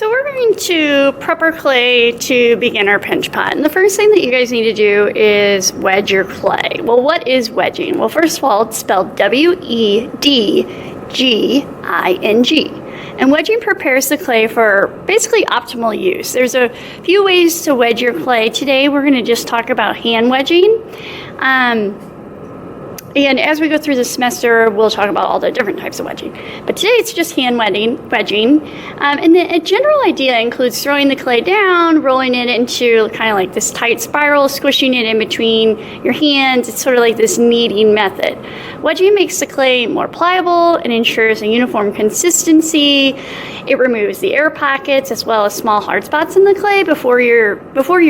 So we're going to prep our clay to begin our pinch pot. And the first thing that you guys need to do is wedge your clay. Well, what is wedging? Well, first of all, it's spelled W-E-D-G-I-N-G. And wedging prepares the clay for basically optimal use. There's a few ways to wedge your clay. Today we're going to just talk about hand wedging. And as we go through the semester, we'll talk about all the different types of wedging. But today it's just hand wedging. And the general idea includes throwing the clay down, rolling it into kind of like this tight spiral, squishing it in between your hands. It's sort of like this kneading method. Wedging makes the clay more pliable and ensures a uniform consistency. It removes the air pockets as well as small hard spots in the clay before you're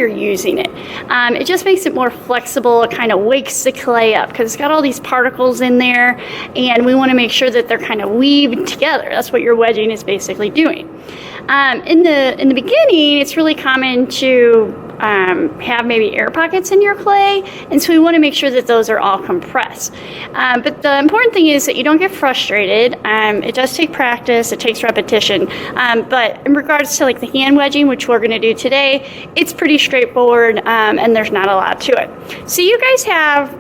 using it. It just makes it more flexible. It kind of wakes the clay up because it's got all these particles in there, and we want to make sure that they're kind of weaved together. That's what your wedging is basically doing. In the beginning, it's really common to have maybe air pockets in your clay, and so we want to make sure that those are all compressed. But the important thing is that you don't get frustrated. It does take practice, it takes repetition, but in regards to like the hand wedging, which we're going to do today, it's pretty straightforward, and there's not a lot to it. So you guys have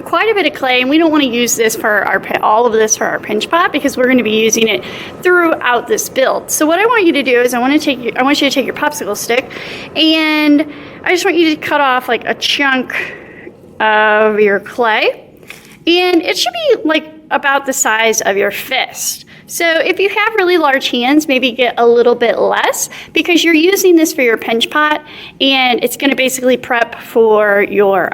quite a bit of clay, and we don't want to use this for all of this for our pinch pot because we're going to be using it throughout this build. So what I want you to do is I want you to take your popsicle stick, and I just want you to cut off like a chunk of your clay, and it should be like about the size of your fist. So if you have really large hands, maybe get a little bit less because you're using this for your pinch pot, and it's going to basically prep for your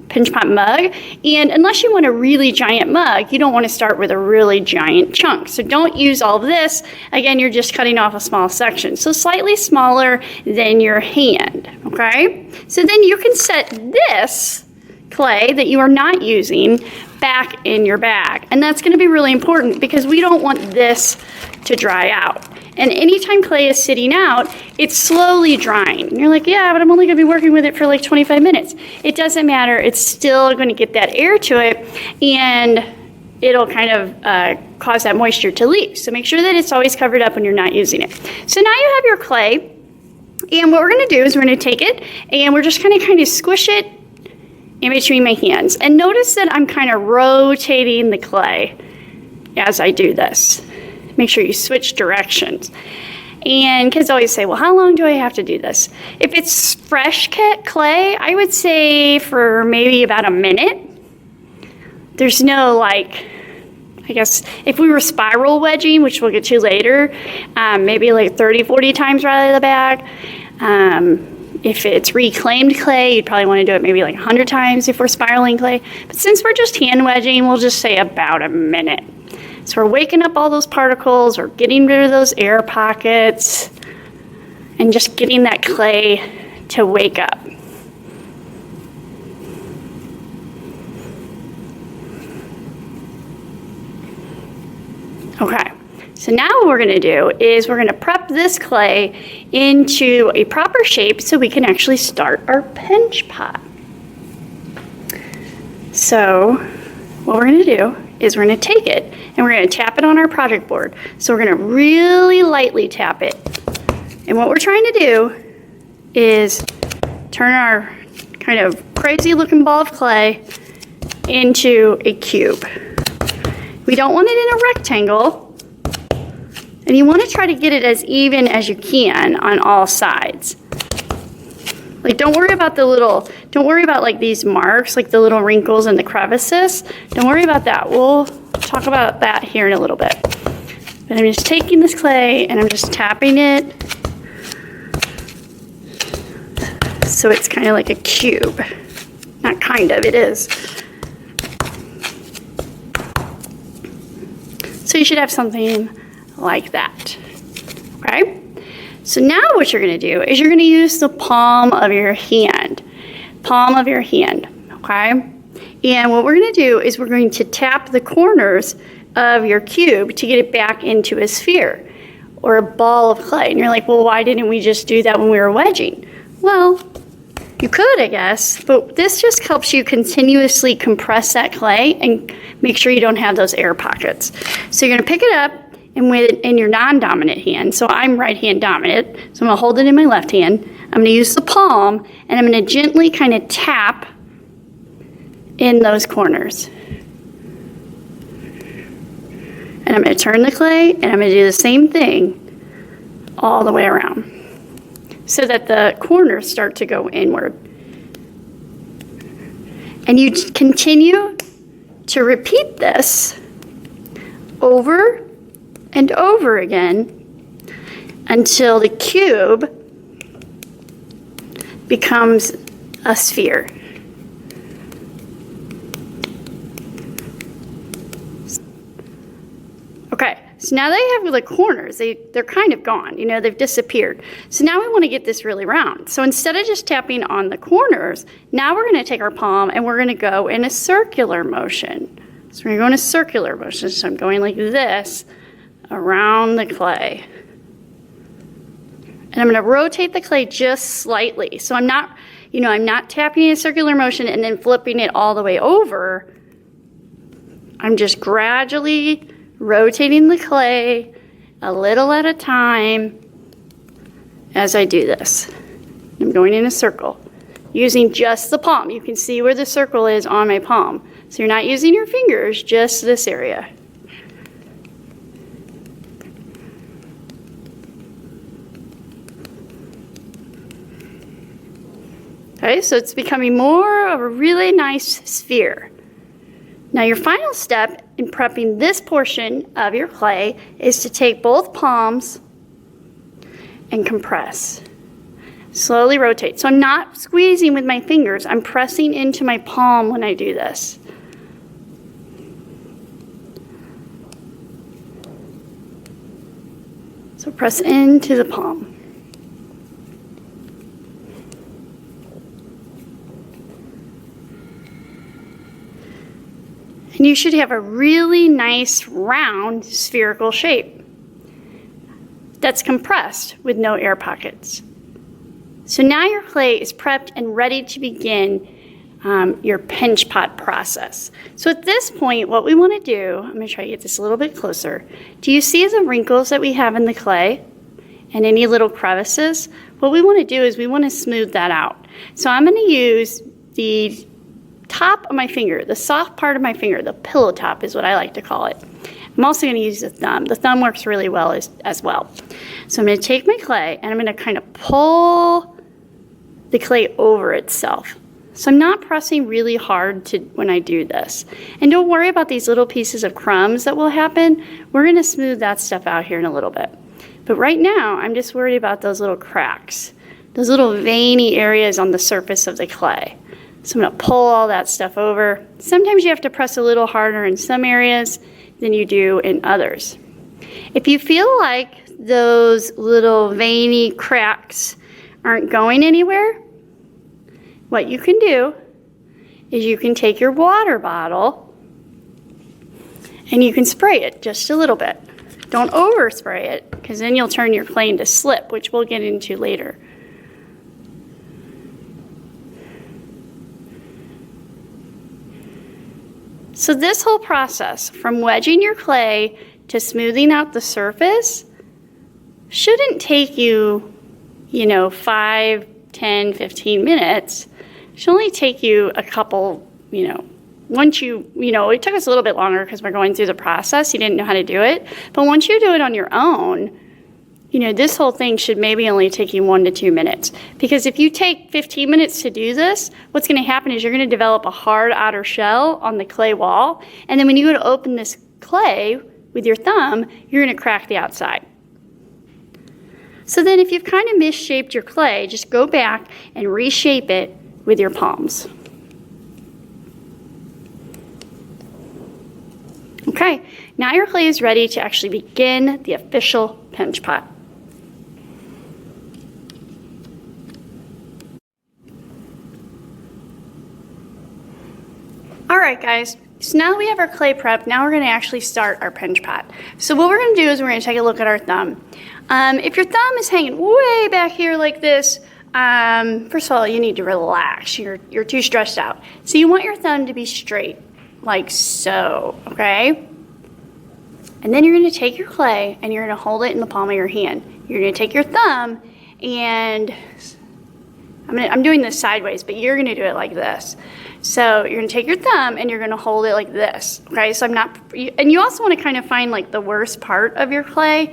pinch pot mug. And unless you want a really giant mug, you don't want to start with a really giant chunk. So don't use all of this. Again, you're just cutting off a small section. So slightly smaller than your hand, okay? So then you can set this clay that you are not using back in your bag. And that's going to be really important because we don't want this to dry out. And anytime clay is sitting out, it's slowly drying. And you're like, yeah, but I'm only going to be working with it for like 25 minutes. It doesn't matter. It's still going to get that air to it, and it'll kind of cause that moisture to leave. So make sure that it's always covered up when you're not using it. So now you have your clay, and what we're going to do is we're going to take it, and we're just going to kind of squish it in between my hands. And notice that I'm kind of rotating the clay as I do this. Make sure you switch directions. And kids always say, well, how long do I have to do this? If it's fresh clay, I would say for maybe about a minute. There's no like, I guess if we were spiral wedging, which we'll get to later, maybe like 30, 40 times right out of the bag. If it's reclaimed clay, you'd probably want to do it maybe like 100 times if we're spiraling clay. But since we're just hand wedging, we'll just say about a minute. So we're waking up all those particles, or getting rid of those air pockets, and just getting that clay to wake up. Okay, so now what we're going to do is we're going to prep this clay into a proper shape so we can actually start our pinch pot. So what we're going to do is we're going to take it and we're going to tap it on our project board. So we're going to really lightly tap it. And what we're trying to do is turn our kind of crazy looking ball of clay into a cube. We don't want it in a rectangle, and you want to try to get it as even as you can on all sides. Like don't worry about like these marks, like the little wrinkles and the crevices. Don't worry about that. We'll talk about that here in a little bit. But I'm just taking this clay and I'm just tapping it so it's kind of like a cube. Not kind of, it is. So you should have something like that, okay? So now what you're going to do is you're going to use the palm of your hand, okay? And what we're going to do is we're going to tap the corners of your cube to get it back into a sphere or a ball of clay. And you're like, well, why didn't we just do that when we were wedging? Well, you could, I guess, but this just helps you continuously compress that clay and make sure you don't have those air pockets. So you're going to pick it up in your non-dominant hand. So I'm right hand dominant. So I'm gonna hold it in my left hand. I'm gonna use the palm and I'm gonna gently kind of tap in those corners. And I'm gonna turn the clay and I'm gonna do the same thing all the way around so that the corners start to go inward. And you continue to repeat this over and over again until the cube becomes a sphere. Okay, so now they have the corners, they're kind of gone, you know, they've disappeared. So now we want to get this really round. So instead of just tapping on the corners, now we're going to take our palm and we're going to go in a circular motion. So we're going to go in a circular motion. So I'm going like this around the clay. And I'm going to rotate the clay just slightly. So I'm not, you know, I'm not tapping in a circular motion and then flipping it all the way over. I'm just gradually rotating the clay a little at a time as I do this. I'm going in a circle using just the palm. You can see where the circle is on my palm. So you're not using your fingers, just this area. Okay, so it's becoming more of a really nice sphere. Now your final step in prepping this portion of your clay is to take both palms and compress. Slowly rotate. So I'm not squeezing with my fingers, I'm pressing into my palm when I do this. So press into the palm. And you should have a really nice round spherical shape that's compressed with no air pockets. So now your clay is prepped and ready to begin your pinch pot process. So at this point, what we want to do, I'm going to try to get this a little bit closer. Do you see the wrinkles that we have in the clay and any little crevices? What we want to do is we want to smooth that out. So I'm going to use the top of my finger, the soft part of my finger, the pillow top is what I like to call it. I'm also going to use the thumb. The thumb works really well as well. So I'm going to take my clay and I'm going to kind of pull the clay over itself. So I'm not pressing really hard when I do this. And don't worry about these little pieces of crumbs that will happen. We're going to smooth that stuff out here in a little bit. But right now, I'm just worried about those little cracks, those little veiny areas on the surface of the clay. So I'm going to pull all that stuff over. Sometimes you have to press a little harder in some areas than you do in others. If you feel like those little veiny cracks aren't going anywhere, what you can do is you can take your water bottle and you can spray it just a little bit. Don't overspray it because then you'll turn your clay into slip, which we'll get into later. So this whole process, from wedging your clay to smoothing out the surface, shouldn't take you, 5, 10, 15 minutes. It should only take you a couple, once it took us a little bit longer because we're going through the process. You didn't know how to do it. But once you do it on your own, this whole thing should maybe only take you 1 to 2 minutes. Because if you take 15 minutes to do this, what's going to happen is you're going to develop a hard outer shell on the clay wall. And then when you go to open this clay with your thumb, you're going to crack the outside. So then if you've kind of misshaped your clay, just go back and reshape it with your palms. Okay, now your clay is ready to actually begin the official pinch pot. All right, guys, so now that we have our clay prepped, now we're going to actually start our pinch pot. So what we're going to do is we're going to take a look at our thumb. If your thumb is hanging way back here like this, first of all, you need to relax. You're too stressed out. So you want your thumb to be straight, like so, okay? And then you're going to take your clay and you're going to hold it in the palm of your hand. You're going to take your thumb and I'm doing this sideways, but you're going to do it like this. So you're going to take your thumb and you're going to hold it like this. Okay, so and you also want to kind of find like the worst part of your clay,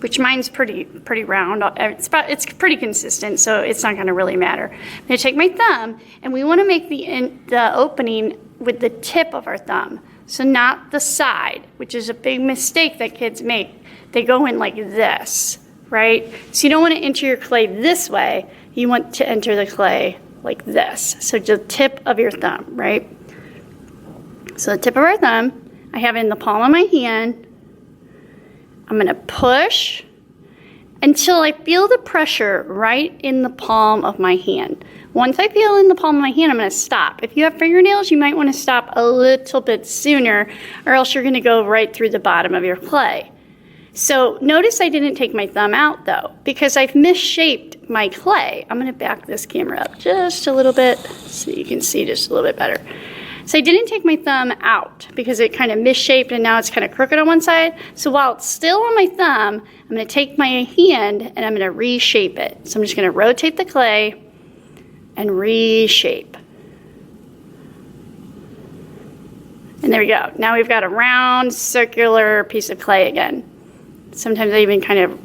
which mine's pretty round. It's pretty consistent, so it's not going to really matter. I'm going to take my thumb and we want to make the opening with the tip of our thumb. So not the side, which is a big mistake that kids make. They go in like this, right? So you don't want to enter your clay this way. You want to enter the clay like this. So the tip of your thumb, right? So the tip of our thumb, I have it in the palm of my hand. I'm going to push until I feel the pressure right in the palm of my hand. Once I feel in the palm of my hand, I'm going to stop. If you have fingernails, you might want to stop a little bit sooner, or else you're going to go right through the bottom of your clay. So notice I didn't take my thumb out though, because I've misshaped my clay. I'm going to back this camera up just a little bit so you can see just a little bit better. So I didn't take my thumb out because it kind of misshaped and now it's kind of crooked on one side. So while it's still on my thumb, I'm going to take my hand and I'm going to reshape it. So I'm just going to rotate the clay and reshape. And there we go. Now we've got a round circular piece of clay again. Sometimes I even kind of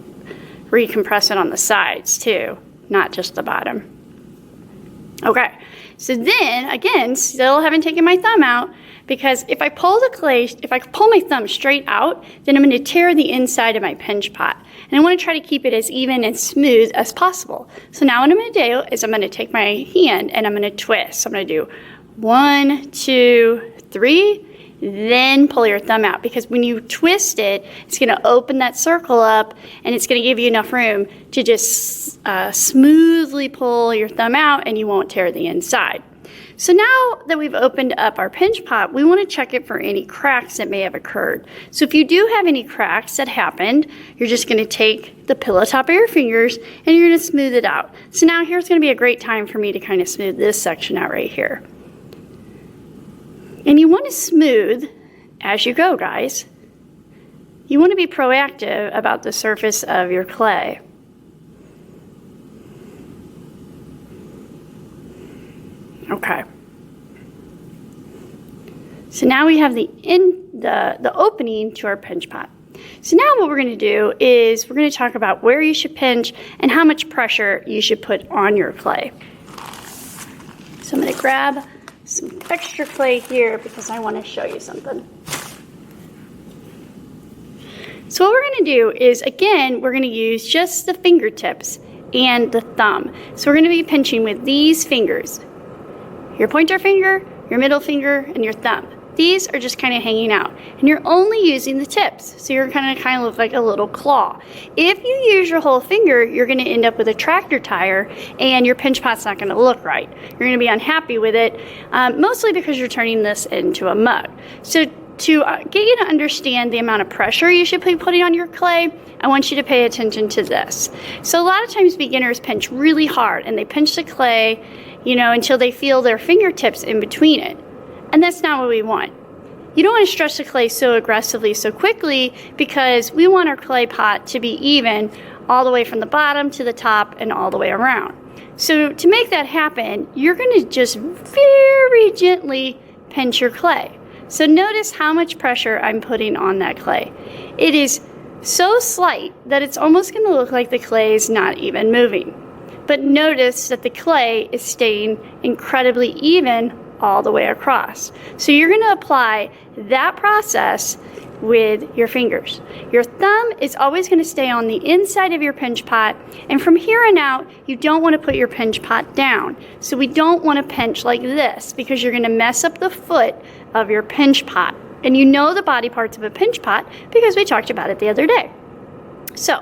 recompress it on the sides too, not just the bottom. Okay, so then again, still haven't taken my thumb out, because if I pull my thumb straight out, then I'm going to tear the inside of my pinch pot. And I want to try to keep it as even and smooth as possible. So now what I'm going to do is I'm going to take my hand and I'm going to twist. So I'm going to do 1, 2, 3, then pull your thumb out, because when you twist it, it's going to open that circle up and it's going to give you enough room to just smoothly pull your thumb out and you won't tear the inside. So now that we've opened up our pinch pot, we want to check it for any cracks that may have occurred. So if you do have any cracks that happened, you're just going to take the pillow top of your fingers and you're going to smooth it out. So now here's going to be a great time for me to kind of smooth this section out right here. And you want to smooth as you go, guys. You want to be proactive about the surface of your clay. Okay. So now we have the opening to our pinch pot. So now what we're going to do is we're going to talk about where you should pinch and how much pressure you should put on your clay. So I'm going to grab some extra clay here because I want to show you something. So what we're going to do is, again, we're going to use just the fingertips and the thumb. So we're going to be pinching with these fingers. Your pointer finger, your middle finger, and your thumb. These are just kind of hanging out. And you're only using the tips. So you're kind of look like a little claw. If you use your whole finger, you're going to end up with a tractor tire and your pinch pot's not going to look right. You're going to be unhappy with it, mostly because you're turning this into a mug. So to get you to understand the amount of pressure you should be putting on your clay, I want you to pay attention to this. So a lot of times beginners pinch really hard and they pinch the clay, until they feel their fingertips in between it. And that's not what we want. You don't want to stretch the clay so aggressively so quickly, because we want our clay pot to be even all the way from the bottom to the top and all the way around. So to make that happen, you're going to just very gently pinch your clay. So notice how much pressure I'm putting on that clay. It is so slight that it's almost going to look like the clay is not even moving. But notice that the clay is staying incredibly even all the way across. So you're going to apply that process with your fingers. Your thumb is always going to stay on the inside of your pinch pot, and from here on out, you don't want to put your pinch pot down. So we don't want to pinch like this, because you're going to mess up the foot of your pinch pot. And you know the body parts of a pinch pot because we talked about it the other day. So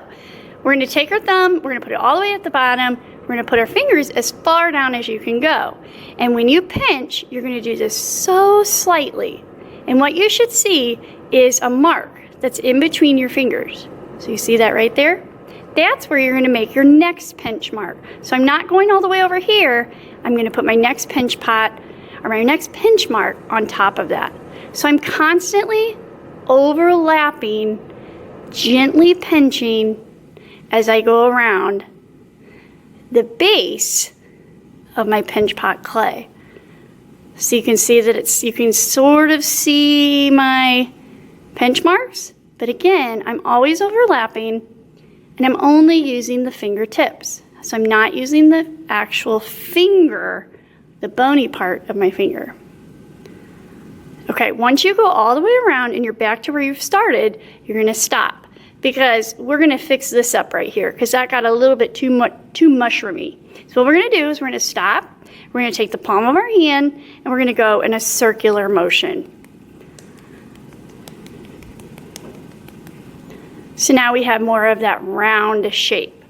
we're going to take our thumb, we're going to put it all the way at the bottom, we're going to put our fingers as far down as you can go. And when you pinch, you're going to do this so slightly. And what you should see is a mark that's in between your fingers. So you see that right there? That's where you're going to make your next pinch mark. So I'm not going all the way over here. I'm going to put my next pinch pot or my next pinch mark on top of that. So I'm constantly overlapping, gently pinching as I go around the base of my pinch pot clay. So you can see that you can sort of see my pinch marks, but again, I'm always overlapping and I'm only using the fingertips. So I'm not using the actual finger, the bony part of my finger. Okay, once you go all the way around and you're back to where you've started, you're gonna stop because we're gonna fix this up right here because that got a little bit too mushroomy. So what we're gonna do is we're gonna stop, we're gonna take the palm of our hand and we're gonna go in a circular motion. So now we have more of that round shape.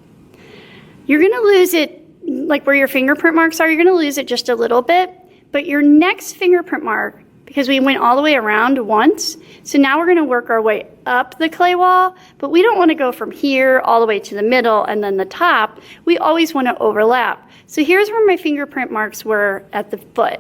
You're gonna lose it, like where your fingerprint marks are, you're gonna lose it just a little bit, but your next fingerprint mark, because we went all the way around once, so now we're gonna work our way up the clay wall, but we don't wanna go from here all the way to the middle and then the top. We always wanna overlap. So here's where my fingerprint marks were at the foot,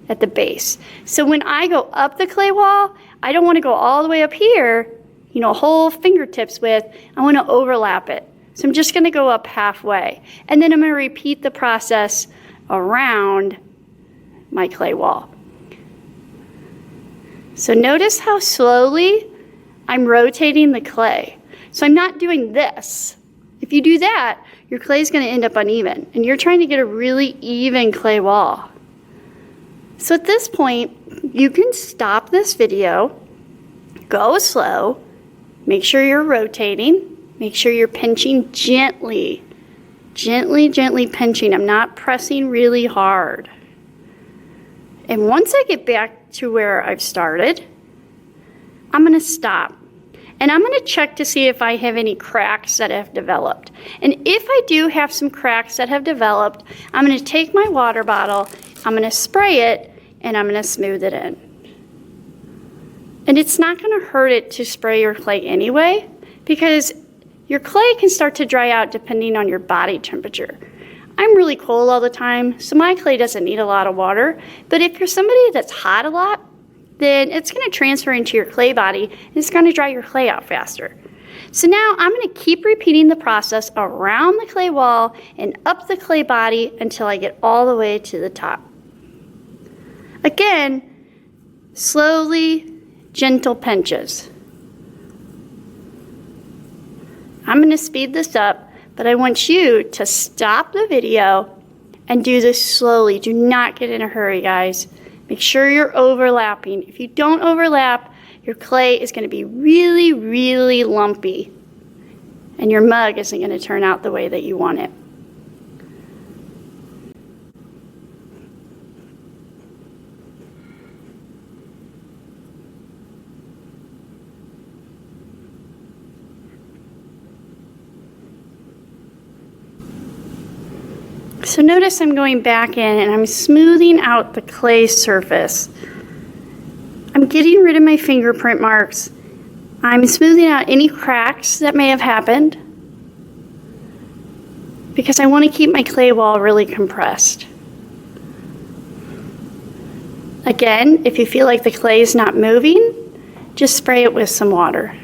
at the base. So when I go up the clay wall, I don't wanna go all the way up here, you know, whole fingertips width, I wanna overlap it. So I'm just gonna go up halfway. And then I'm gonna repeat the process around my clay wall. So notice how slowly I'm rotating the clay. So I'm not doing this. If you do that, your clay is gonna end up uneven and you're trying to get a really even clay wall. So at this point, you can stop this video, go slow, make sure you're rotating, make sure you're pinching gently, gently pinching. I'm not pressing really hard. And once I get back to where I've started, I'm gonna stop. And I'm gonna check to see if I have any cracks that have developed. And if I do have some cracks that have developed, I'm gonna take my water bottle, I'm gonna spray it, and I'm gonna smooth it in. And it's not gonna hurt it to spray your clay anyway, because your clay can start to dry out depending on your body temperature. I'm really cold all the time, so my clay doesn't need a lot of water. But if you're somebody that's hot a lot, then it's gonna transfer into your clay body and it's gonna dry your clay out faster. So now I'm gonna keep repeating the process around the clay wall and up the clay body until I get all the way to the top. Again, slowly, gentle pinches. I'm gonna speed this up, but I want you to stop the video and do this slowly. Do not get in a hurry, guys. Make sure you're overlapping. If you don't overlap, your clay is gonna be really, really lumpy, and your mug isn't gonna turn out the way that you want it. So notice I'm going back in and I'm smoothing out the clay surface. I'm getting rid of my fingerprint marks. I'm smoothing out any cracks that may have happened because I want to keep my clay wall really compressed. Again, if you feel like the clay is not moving, just spray it with some water.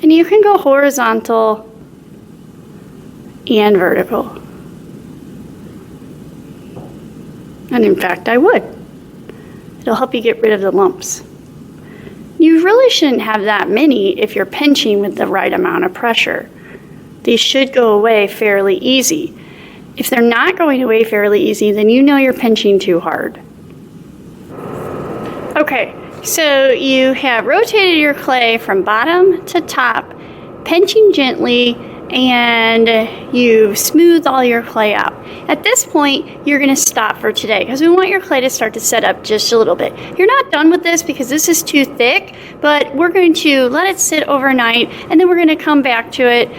And you can go horizontal and vertical. And in fact, I would. It'll help you get rid of the lumps. You really shouldn't have that many if you're pinching with the right amount of pressure. These should go away fairly easy. If they're not going away fairly easy, then you know you're pinching too hard. Okay, so you have rotated your clay from bottom to top, pinching gently, and you've smoothed all your clay out. At this point, you're gonna stop for today because we want your clay to start to set up just a little bit. You're not done with this because this is too thick, but we're going to let it sit overnight and then we're gonna come back to it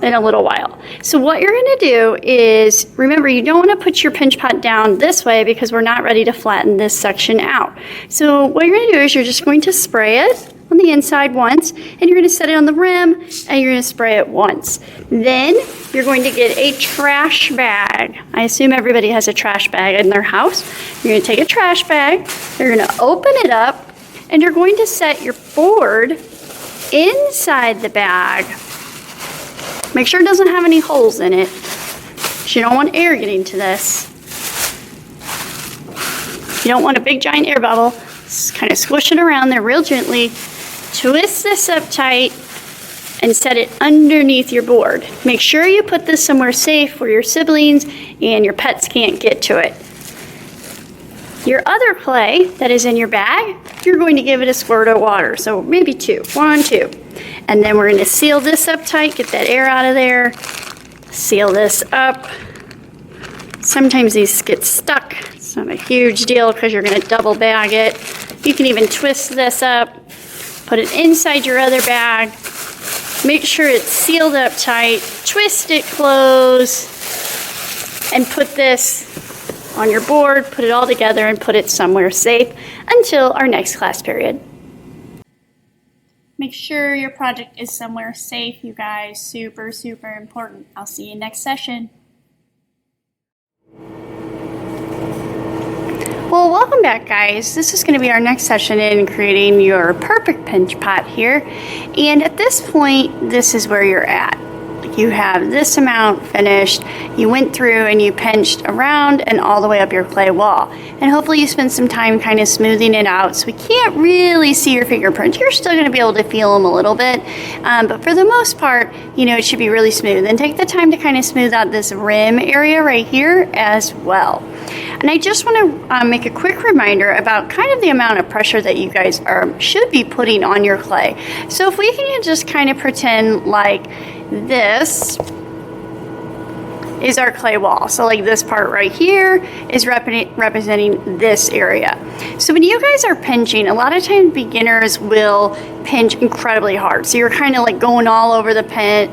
in a little while. So what you're gonna do is, remember, you don't wanna put your pinch pot down this way because we're not ready to flatten this section out. So what you're gonna do is you're just going to spray it on the inside once, and you're gonna set it on the rim, and you're gonna spray it once. Then you're going to get a trash bag. I assume everybody has a trash bag in their house. You're gonna take a trash bag, you're gonna open it up, And you're going to set your board inside the bag. Make sure it doesn't have any holes in it, because you don't want air getting to this. You don't want a big giant air bubble. Just kind of squish it around there real gently. Twist this up tight and set it underneath your board. Make sure you put this somewhere safe where your siblings and your pets can't get to it. Your other clay that is in your bag, you're going to give it a squirt of water. So maybe 2, 1, 2. And then we're going to seal this up tight, get that air out of there. Seal this up. Sometimes these get stuck. It's not a huge deal because you're going to double bag it. You can even twist this up, put it inside your other bag. Make sure it's sealed up tight. Twist it close and put this on your board, put it all together and put it somewhere safe until our next class period. Make sure your project is somewhere safe, you guys. Super, super important. I'll see you next session. Well, welcome back, guys. This is going to be our next session in creating your perfect pinch pot here. And at this point, this is where you're at. You have this amount finished. You went through and you pinched around and all the way up your clay wall. And hopefully you spend some time kind of smoothing it out so we can't really see your fingerprints. You're still going to be able to feel them a little bit. But for the most part, you know, it should be really smooth. And take the time to kind of smooth out this rim area right here as well. And I just want to make a quick reminder about kind of the amount of pressure that you guys should be putting on your clay. So if we can just kind of pretend like this is our clay wall. So like this part right here is representing this area. So when you guys are pinching, a lot of times beginners will pinch incredibly hard. So you're kind of like going all over the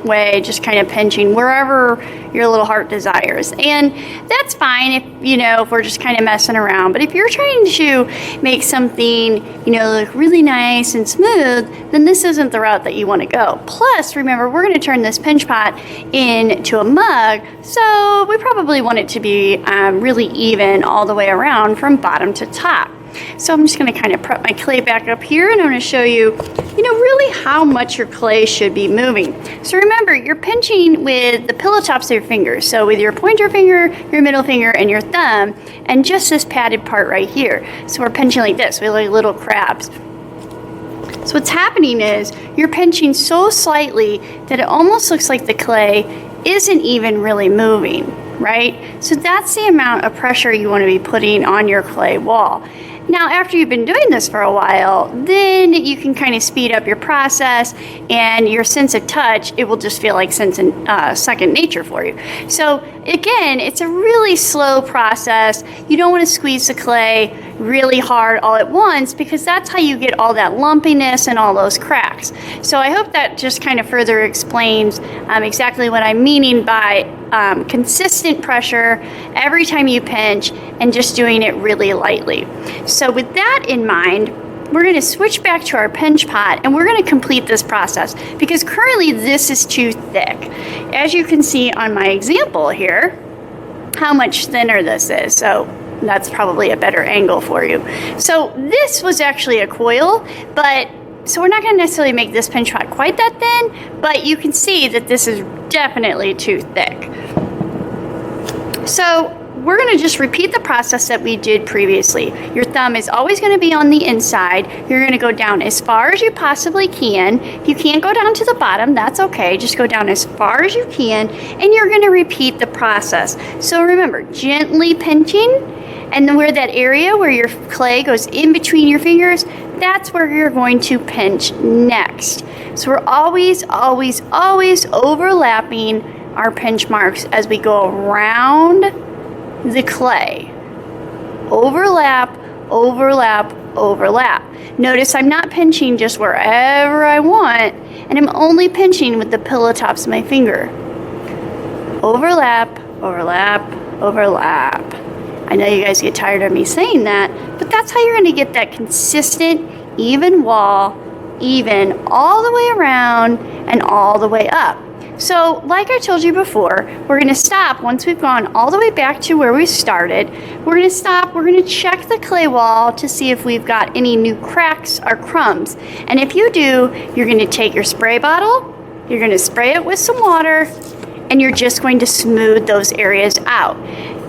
way, just kind of pinching wherever your little heart desires. And that's fine if, you know, if we're just kind of messing around. But if you're trying to make something, you know, look really nice and smooth, then this isn't the route that you want to go. Plus, remember, we're going to turn this pinch pot into a mug. So we probably want it to be really even all the way around from bottom to top. So I'm just going to kind of prep my clay back up here, and I'm going to show you, you know, really how much your clay should be moving. So remember, you're pinching with the pillow tops of your fingers. So with your pointer finger, your middle finger, and your thumb, and just this padded part right here. So we're pinching like this. We're like little crabs. So what's happening is you're pinching so slightly that it almost looks like the clay isn't even really moving, right? So that's the amount of pressure you want to be putting on your clay wall. Now, after you've been doing this for a while, then you can kind of speed up your process, and your sense of touch, it will just feel like second nature for you. So again, it's a really slow process. You don't want to squeeze the clay really hard all at once, because that's how you get all that lumpiness and all those cracks. So I hope that just kind of further explains exactly what I'm meaning by consistent pressure every time you pinch and just doing it really lightly. So with that in mind, we're going to switch back to our pinch pot, and we're going to complete this process because currently this is too thick. As you can see on my example here, how much thinner this is. So that's probably a better angle for you. So this was actually a coil, but so we're not going to necessarily make this pinch pot quite that thin, but you can see that this is definitely too thick. So we're going to just repeat the process that we did previously. Your thumb is always going to be on the inside. You're going to go down as far as you possibly can. If you can't go down to the bottom, that's okay. Just go down as far as you can, and you're going to repeat the process. So remember, gently pinching, and then where that area where your clay goes in between your fingers, that's where you're going to pinch next. So we're always, always, always overlapping our pinch marks as we go around the clay. Overlap, overlap, overlap. Notice I'm not pinching just wherever I want, and I'm only pinching with the pillow tops of my finger. Overlap, overlap, overlap. I know you guys get tired of me saying that, but that's how you're going to get that consistent, even wall, even all the way around and all the way up. So, like I told you before, we're going to stop once we've gone all the way back to where we started. We're going to stop, we're going to check the clay wall to see if we've got any new cracks or crumbs. And if you do, you're going to take your spray bottle, you're going to spray it with some water, and you're just going to smooth those areas out.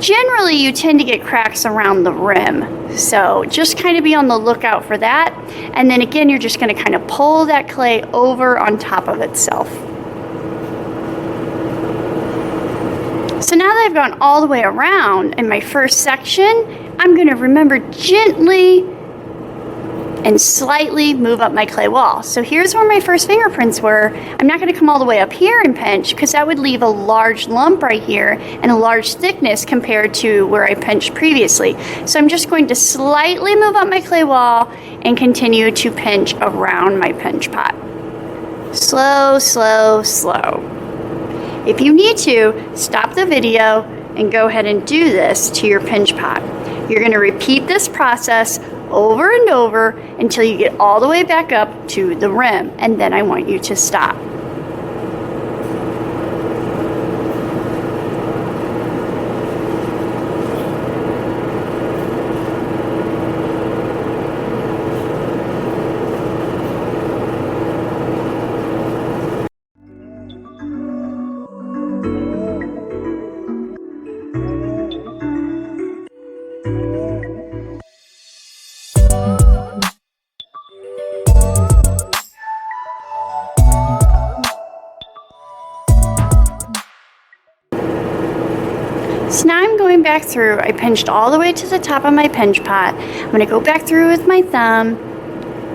Generally, you tend to get cracks around the rim, so just kind of be on the lookout for that. And then again, you're just going to kind of pull that clay over on top of itself. So now that I've gone all the way around in my first section, I'm going to remember gently and slightly move up my clay wall. So here's where my first fingerprints were. I'm not going to come all the way up here and pinch because that would leave a large lump right here and a large thickness compared to where I pinched previously. So I'm just going to slightly move up my clay wall and continue to pinch around my pinch pot. Slow, slow, slow. If you need to, stop the video and go ahead and do this to your pinch pot. You're going to repeat this process over and over until you get all the way back up to the rim, and then I want you to stop. So now I'm going back through. I pinched all the way to the top of my pinch pot. I'm going to go back through with my thumb,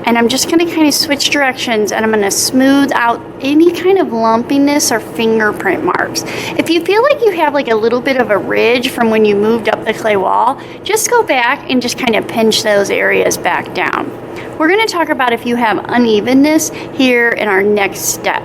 and I'm just going to kind of switch directions, and I'm going to smooth out any kind of lumpiness or fingerprint marks. If you feel like you have like a little bit of a ridge from when you moved up the clay wall, just go back and just kind of pinch those areas back down. We're going to talk about if you have unevenness here in our next step.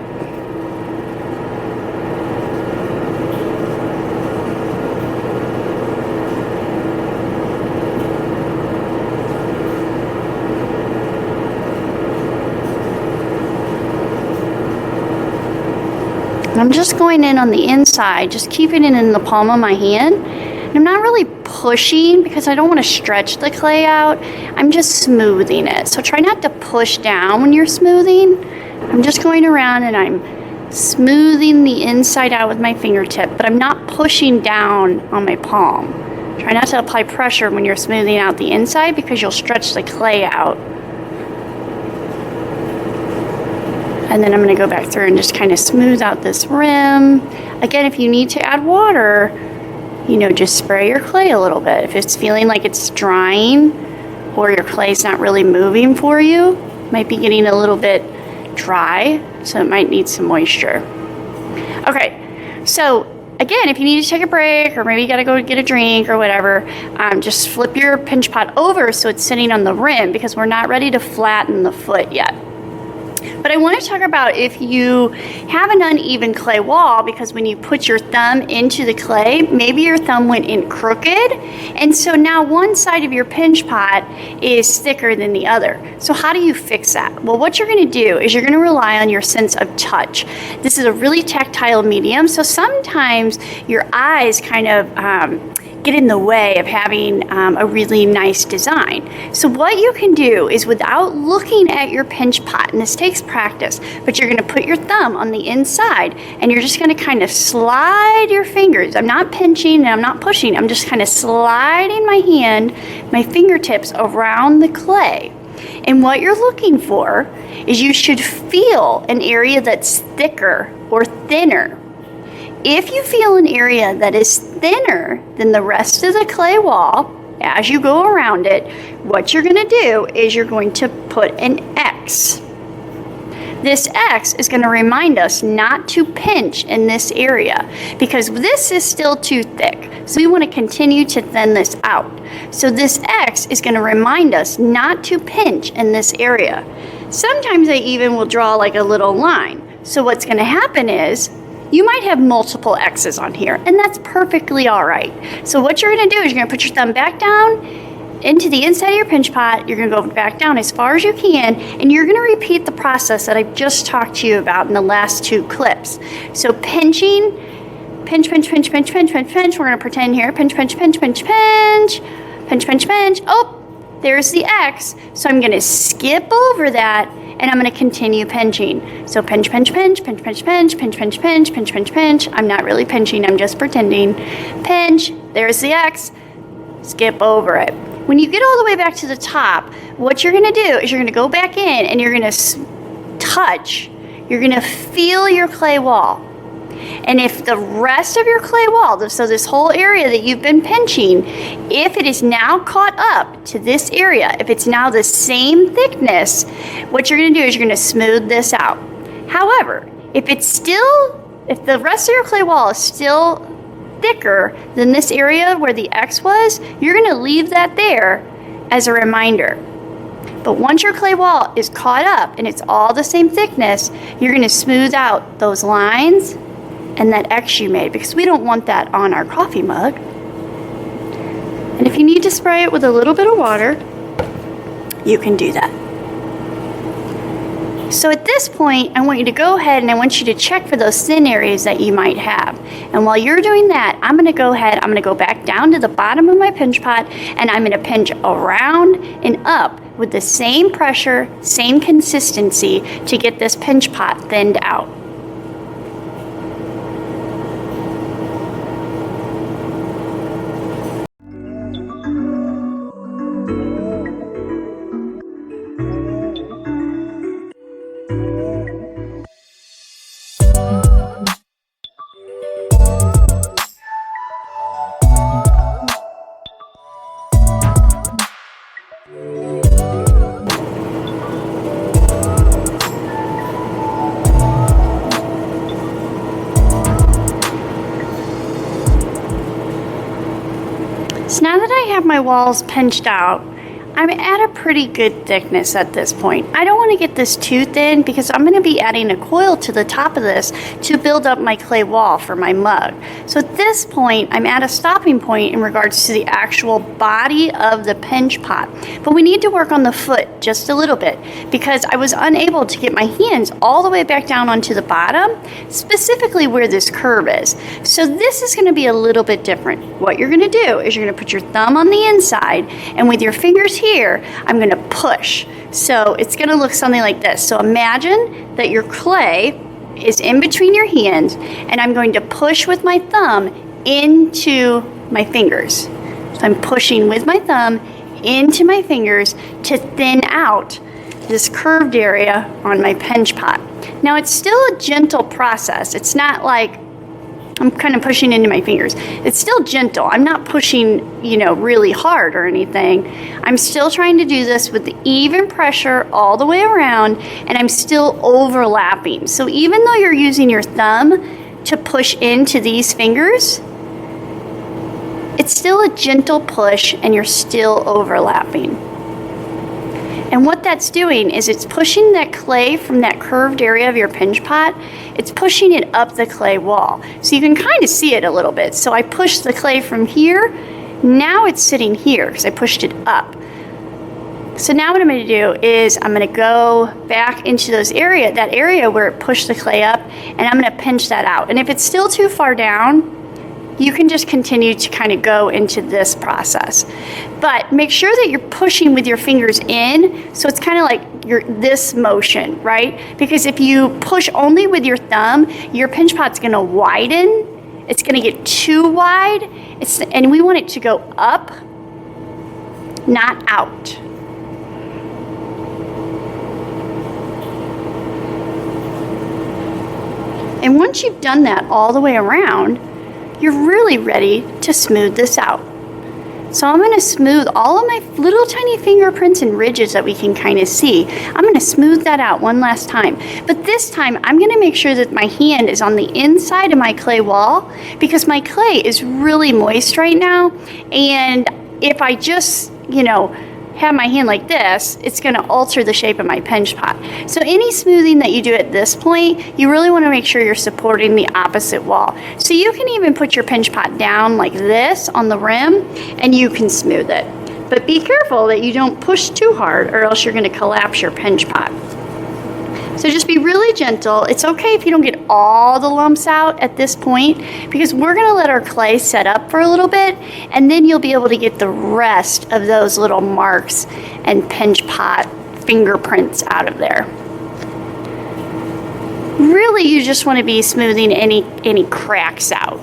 I'm just going in on the inside, just keeping it in the palm of my hand. And I'm not really pushing because I don't want to stretch the clay out. I'm just smoothing it. So try not to push down when you're smoothing. I'm just going around and I'm smoothing the inside out with my fingertip, but I'm not pushing down on my palm. Try not to apply pressure when you're smoothing out the inside because you'll stretch the clay out. And then I'm going to go back through and just kind of smooth out this rim. Again, if you need to add water, just spray your clay a little bit. If it's feeling like it's drying or your clay's not really moving for you, it might be getting a little bit dry, so it might need some moisture. Okay, so again, if you need to take a break or maybe you got to go get a drink or whatever, just flip your pinch pot over so it's sitting on the rim because we're not ready to flatten the foot yet. But I want to talk about if you have an uneven clay wall, because when you put your thumb into the clay, maybe your thumb went in crooked, and so now one side of your pinch pot is thicker than the other. So how do you fix that? Well, what you're going to do is you're going to rely on your sense of touch. This is a really tactile medium, so sometimes your eyes kind of get in the way of having a really nice design. So what you can do is, without looking at your pinch pot, and this takes practice, but you're going to put your thumb on the inside and you're just going to kind of slide your fingers. I'm not pinching and I'm not pushing. I'm just kind of sliding my fingertips around the clay. And what you're looking for is you should feel an area that's thicker or thinner. If you feel an area that is thinner than the rest of the clay wall, as you go around it, what you're going to do is you're going to put an X. This X is going to remind us not to pinch in this area because this is still too thick. So we want to continue to thin this out. So this X is going to remind us not to pinch in this area. Sometimes I even will draw like a little line. So what's going to happen is you might have multiple X's on here, and that's perfectly all right. So what you're going to do is you're going to put your thumb back down, into the inside of your pinch pot. You're going to go back down as far as you can, and you're going to repeat the process that I just talked to you about in the last 2 clips. So pinching, pinch, pinch, pinch, pinch, pinch, pinch, pinch. We're going to pretend here, pinch, pinch, pinch, pinch, pinch, pinch, pinch, pinch. Oh, there's the X. So I'm going to skip over that, and I'm going to continue pinching. So pinch, pinch, pinch, pinch, pinch, pinch, pinch, pinch, pinch, pinch, pinch, pinch. I'm not really pinching, I'm just pretending. Pinch, there's the X, skip over it. When you get all the way back to the top, what you're going to do is you're going to go back in and you're going to touch, you're going to feel your clay wall. And if the rest of your clay wall, so this whole area that you've been pinching, if it is now caught up to this area, if it's now the same thickness, what you're going to do is you're going to smooth this out. However, if the rest of your clay wall is still thicker than this area where the X was, you're going to leave that there as a reminder. But once your clay wall is caught up and it's all the same thickness, you're going to smooth out those lines and that X you made, because we don't want that on our coffee mug. And if you need to spray it with a little bit of water, you can do that. So at this point, I want you to go ahead and I want you to check for those thin areas that you might have. And while you're doing that, I'm going to go back down to the bottom of my pinch pot, and I'm going to pinch around and up with the same pressure, same consistency to get this pinch pot thinned out. So now that I have my walls pinched out, I'm at a pretty good thickness at this point. I don't want to get this too thin because I'm going to be adding a coil to the top of this to build up my clay wall for my mug. So at this point, I'm at a stopping point in regards to the actual body of the pinch pot. But we need to work on the foot just a little bit because I was unable to get my hands all the way back down onto the bottom, specifically where this curve is. So this is going to be a little bit different. What you're going to do is you're going to put your thumb on the inside, and with your fingers here, I'm going to push. So it's going to look something like this. So imagine that your clay is in between your hands, and I'm going to push with my thumb into my fingers. So I'm pushing with my thumb into my fingers to thin out this curved area on my pinch pot. Now it's still a gentle process. It's not like I'm kind of pushing into my fingers. It's still gentle. I'm not pushing, really hard or anything. I'm still trying to do this with the even pressure all the way around, and I'm still overlapping. So even though you're using your thumb to push into these fingers, it's still a gentle push and you're still overlapping. And what that's doing is it's pushing that clay from that curved area of your pinch pot, it's pushing it up the clay wall. So you can kind of see it a little bit. So I pushed the clay from here, now it's sitting here because I pushed it up. So now what I'm going to do is I'm going to go back into that area where it pushed the clay up, and I'm going to pinch that out. And if it's still too far down, you can just continue to kind of go into this process. But make sure that you're pushing with your fingers in, so it's kind of like this motion, right? Because if you push only with your thumb, your pinch pot's gonna widen. It's gonna get too wide, and we want it to go up, not out. And once you've done that all the way around, you're really ready to smooth this out. So I'm going to smooth all of my little tiny fingerprints and ridges that we can kind of see. I'm going to smooth that out one last time. But this time I'm going to make sure that my hand is on the inside of my clay wall, because my clay is really moist right now. And if I just, have my hand like this, it's going to alter the shape of my pinch pot. So any smoothing that you do at this point, you really want to make sure you're supporting the opposite wall. So you can even put your pinch pot down like this on the rim, and you can smooth it. But be careful that you don't push too hard or else you're going to collapse your pinch pot. So just be really gentle. It's okay if you don't get all the lumps out at this point, because we're going to let our clay set up for a little bit, and then you'll be able to get the rest of those little marks and pinch pot fingerprints out of there. Really, you just want to be smoothing any cracks out.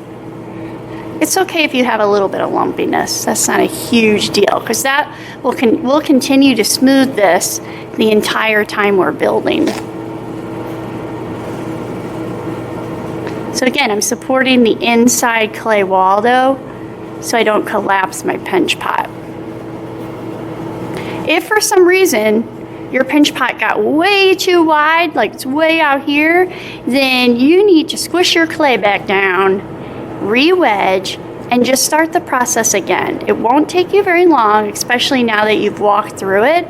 It's okay if you have a little bit of lumpiness. That's not a huge deal, because that will continue to smooth this the entire time we're building. So again, I'm supporting the inside clay wall though, so I don't collapse my pinch pot. If for some reason your pinch pot got way too wide, like it's way out here, then you need to squish your clay back down, re-wedge, and just start the process again. It won't take you very long, especially now that you've walked through it.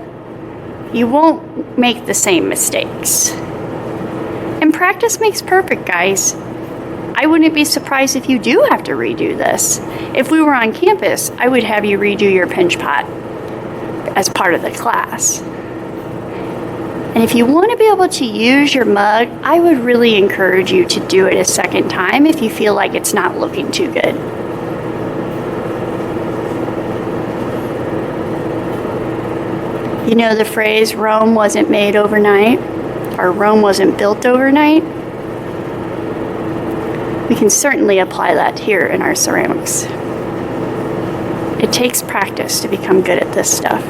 You won't make the same mistakes. And practice makes perfect, guys. I wouldn't be surprised if you do have to redo this. If we were on campus, I would have you redo your pinch pot as part of the class. And if you want to be able to use your mug, I would really encourage you to do it a second time if you feel like it's not looking too good. You know the phrase, Rome wasn't made overnight, or Rome wasn't built overnight? We can certainly apply that here in our ceramics. It takes practice to become good at this stuff.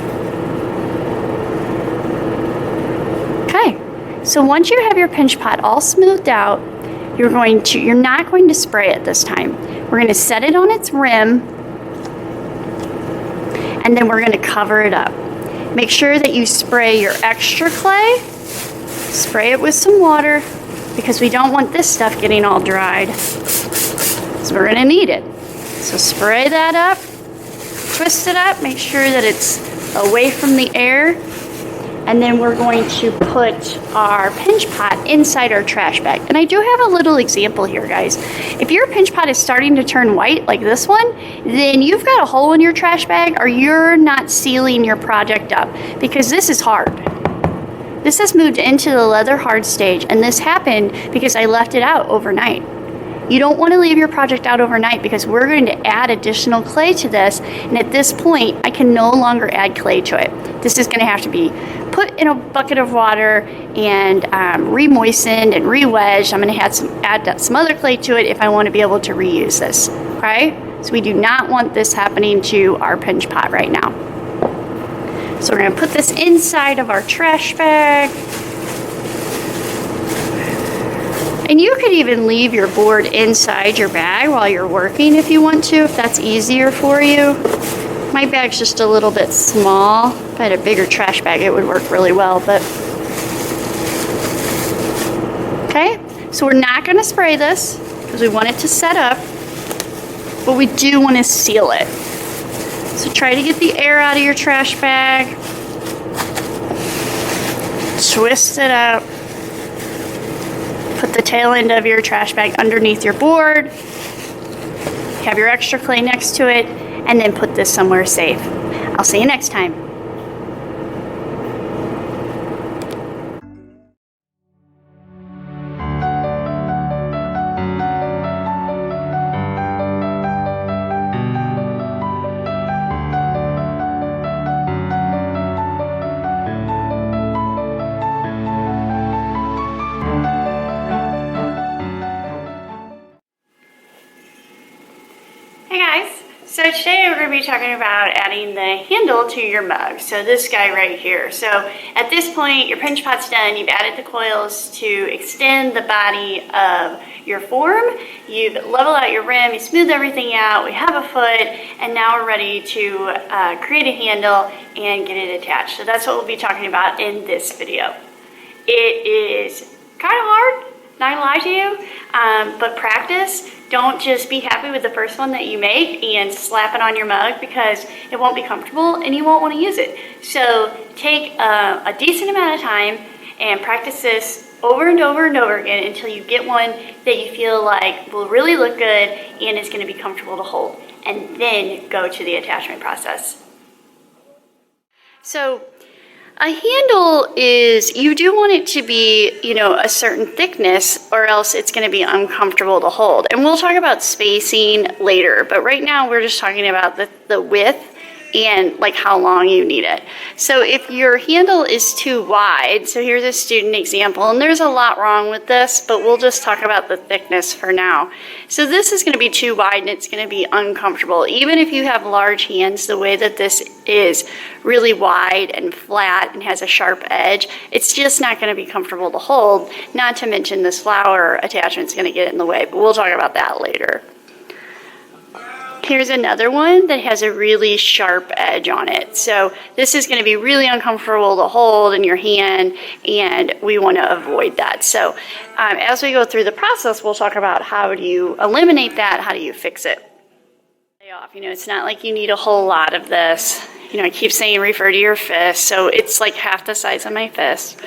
Okay, so once you have your pinch pot all smoothed out, you're not going to spray it this time. We're going to set it on its rim, and then we're going to cover it up. Make sure that you spray your extra clay, spray it with some water, because we don't want this stuff getting all dried. So we're gonna need it. So spray that up, twist it up, make sure that it's away from the air, and then we're going to put our pinch pot inside our trash bag. And I do have a little example here, guys. If your pinch pot is starting to turn white, like this one, then you've got a hole in your trash bag, or you're not sealing your project up, because this is hard. This has moved into the leather hard stage, and this happened because I left it out overnight. You don't want to leave your project out overnight, because we're going to add additional clay to this, and at this point I can no longer add clay to it. This is going to have to be put in a bucket of water and re-moistened and re-wedged. I'm going to add some other clay to it if I want to be able to reuse this. Okay? So we do not want this happening to our pinch pot right now. So we're going to put this inside of our trash bag. And you could even leave your board inside your bag while you're working if you want to, if that's easier for you. My bag's just a little bit small. If I had a bigger trash bag, it would work really well, but... Okay, so we're not going to spray this because we want it to set up, but we do want to seal it. So try to get the air out of your trash bag. Twist it up. Put the tail end of your trash bag underneath your board. Have your extra clay next to it, and then put this somewhere safe. I'll see you next time. So today we're going to be talking about adding the handle to your mug. So this guy right here. So at this point, your pinch pot's done. You've added the coils to extend the body of your form. You've leveled out your rim. You smooth everything out. We have a foot, and now we're ready to create a handle and get it attached. So that's what we'll be talking about in this video. It is kind of hard, not gonna lie to you, but practice. Don't just be happy with the first one that you make and slap it on your mug, because it won't be comfortable and you won't want to use it. So take a decent amount of time and practice this over and over and over again until you get one that you feel like will really look good and is going to be comfortable to hold, and then go to the attachment process. So a handle is, you do want it to be, a certain thickness, or else it's going to be uncomfortable to hold. And we'll talk about spacing later, but right now we're just talking about the width and like how long you need it. So if your handle is too wide, so here's a student example, and there's a lot wrong with this, but we'll just talk about the thickness for now. So this is going to be too wide and it's going to be uncomfortable. Even if you have large hands, the way that this is really wide and flat and has a sharp edge, it's just not going to be comfortable to hold, not to mention this flower attachment is going to get in the way, but we'll talk about that later. Here's another one that has a really sharp edge on it. So this is going to be really uncomfortable to hold in your hand, and we want to avoid that. So as we go through the process, we'll talk about how do you eliminate that, how do you fix it. It's not like you need a whole lot of this. I keep saying refer to your fist, so it's like half the size of my fist.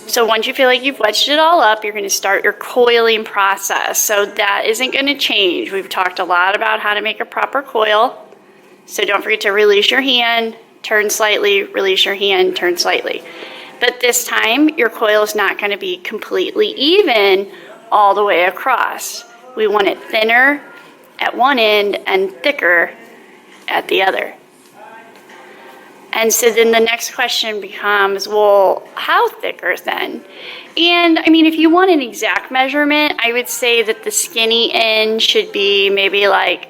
So once you feel like you've wedged it all up, you're going to start your coiling process. So that isn't going to change. We've talked a lot about how to make a proper coil. So don't forget to release your hand, turn slightly, release your hand, turn slightly. But this time, your coil is not going to be completely even all the way across. We want it thinner at one end and thicker at the other. And so then the next question becomes, well, how thick or thin? And if you want an exact measurement, I would say that the skinny end should be maybe like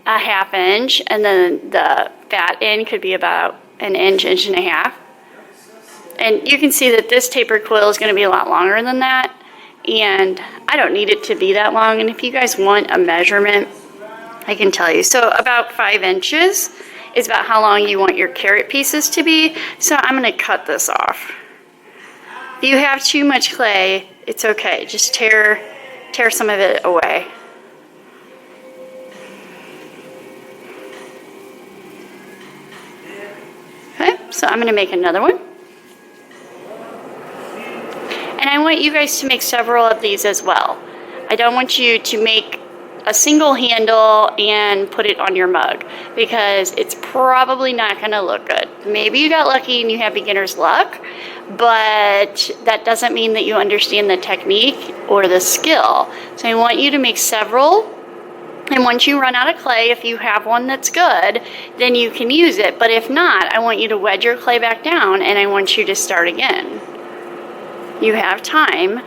a ½ inch, and then the fat end could be about an inch, inch and a half. And you can see that this tapered coil is going to be a lot longer than that. And I don't need it to be that long. And if you guys want a measurement, I can tell you. So about 5 inches is about how long you want your carrot pieces to be. So I'm going to cut this off. If you have too much clay, it's okay. Just tear some of it away. Okay, so I'm going to make another one. And I want you guys to make several of these as well. I don't want you to make a single handle and put it on your mug, because it's probably not going to look good. Maybe you got lucky and you have beginner's luck, but that doesn't mean that you understand the technique or the skill. So I want you to make several, and once you run out of clay, if you have one that's good, then you can use it. But if not, I want you to wedge your clay back down, and I want you to start again. You have time,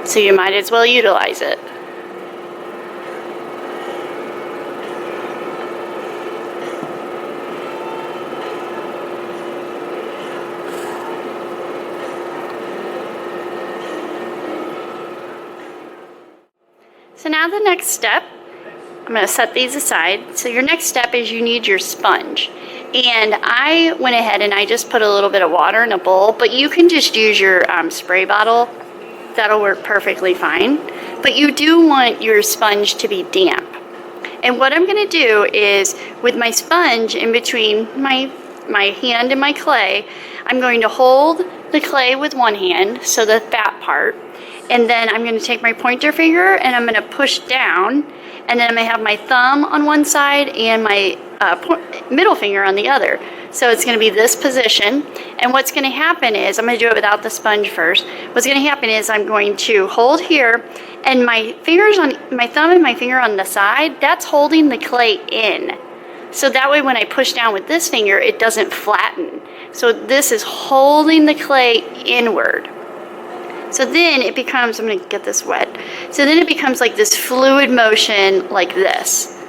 so you might as well utilize it. So now the next step, I'm going to set these aside. So your next step is you need your sponge. And I went ahead and I just put a little bit of water in a bowl, but you can just use your spray bottle. That'll work perfectly fine. But you do want your sponge to be damp. And what I'm going to do is, with my sponge in between my hand and my clay, I'm going to hold the clay with one hand, so the fat part, and then I'm going to take my pointer finger and I'm going to push down, and then I'm going to have my thumb on one side and my middle finger on the other. So it's going to be this position, and what's going to happen is, I'm going to do it without the sponge first. What's going to happen is I'm going to hold here, and my fingers on my thumb and my finger on the side, that's holding the clay in. So that way when I push down with this finger, it doesn't flatten. So this is holding the clay inward. So then it becomes, I'm going to get this wet. So then it becomes like this fluid motion like this.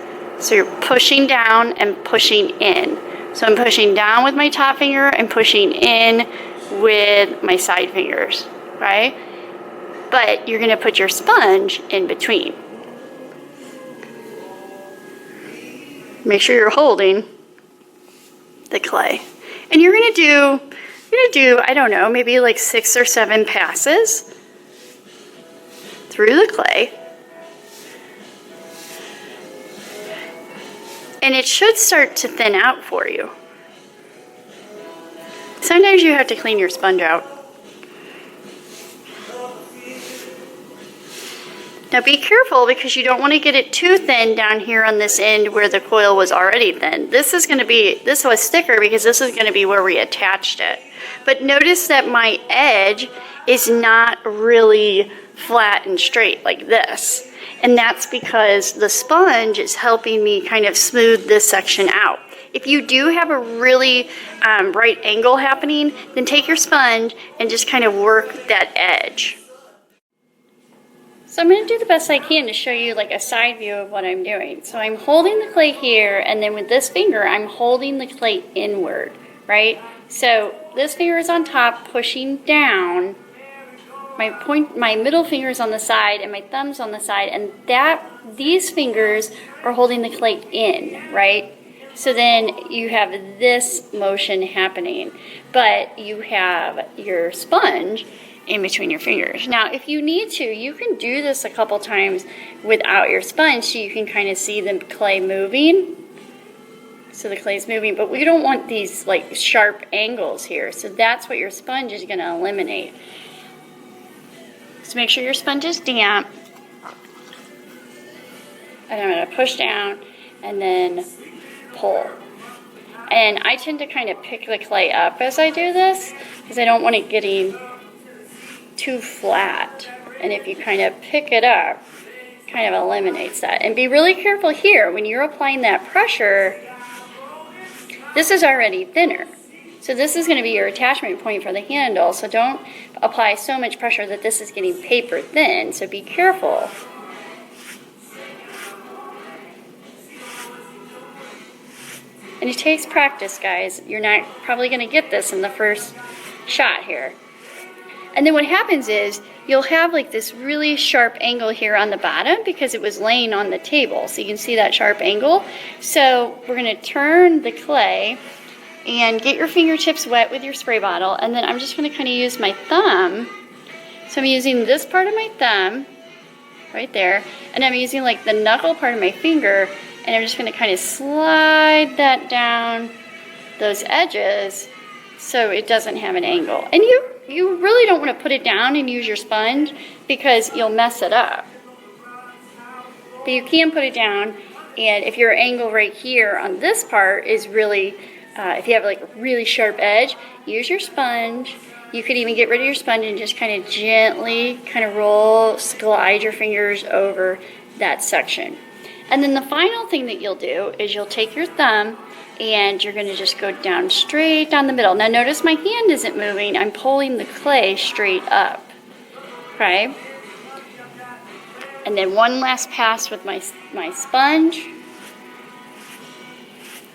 So you're pushing down and pushing in. So I'm pushing down with my top finger and pushing in with my side fingers, right? But you're going to put your sponge in between. Make sure you're holding the clay. And you're going to do, I don't know, maybe like 6 or 7 passes through the clay. And it should start to thin out for you. Sometimes you have to clean your sponge out. Now be careful because you don't want to get it too thin down here on this end where the coil was already thin. This was thicker because this is going to be where we attached it. But notice that my edge is not really flat and straight like this. And that's because the sponge is helping me kind of smooth this section out. If you do have a really right angle happening, then take your sponge and just kind of work that edge. So I'm going to do the best I can to show you like a side view of what I'm doing. So I'm holding the clay here, and then with this finger, I'm holding the clay inward, right? So this finger is on top, pushing down. My middle finger is on the side, and my thumb's on the side, and these fingers are holding the clay in, right? So then you have this motion happening, but you have your sponge in between your fingers. Now, if you need to, you can do this a couple times without your sponge so you can kind of see the clay moving. So the clay's moving, but we don't want these like sharp angles here. So that's what your sponge is going to eliminate. So make sure your sponge is damp. And I'm going to push down and then pull. And I tend to kind of pick the clay up as I do this because I don't want it getting too flat. And if you kind of pick it up, it kind of eliminates that. And be really careful here when you're applying that pressure. This is already thinner, so this is going to be your attachment point for the handle, so don't apply so much pressure that this is getting paper thin, so be careful. And it takes practice, guys. You're not probably going to get this in the first shot here. And then what happens is you'll have like this really sharp angle here on the bottom because it was laying on the table. So you can see that sharp angle. So we're going to turn the clay and get your fingertips wet with your spray bottle. And then I'm just going to kind of use my thumb. So I'm using this part of my thumb right there. And I'm using like the knuckle part of my finger. And I'm just going to kind of slide that down those edges so it doesn't have an angle. And you really don't want to put it down and use your sponge because you'll mess it up. But you can put it down, and if your angle right here on this part is really, if you have like a really sharp edge, use your sponge. You could even get rid of your sponge and just kind of gently glide your fingers over that section. And then the final thing that you'll do is you'll take your thumb and you're going to just go down straight down the middle. Now notice my hand isn't moving. I'm pulling the clay straight up. Okay? And then one last pass with my sponge.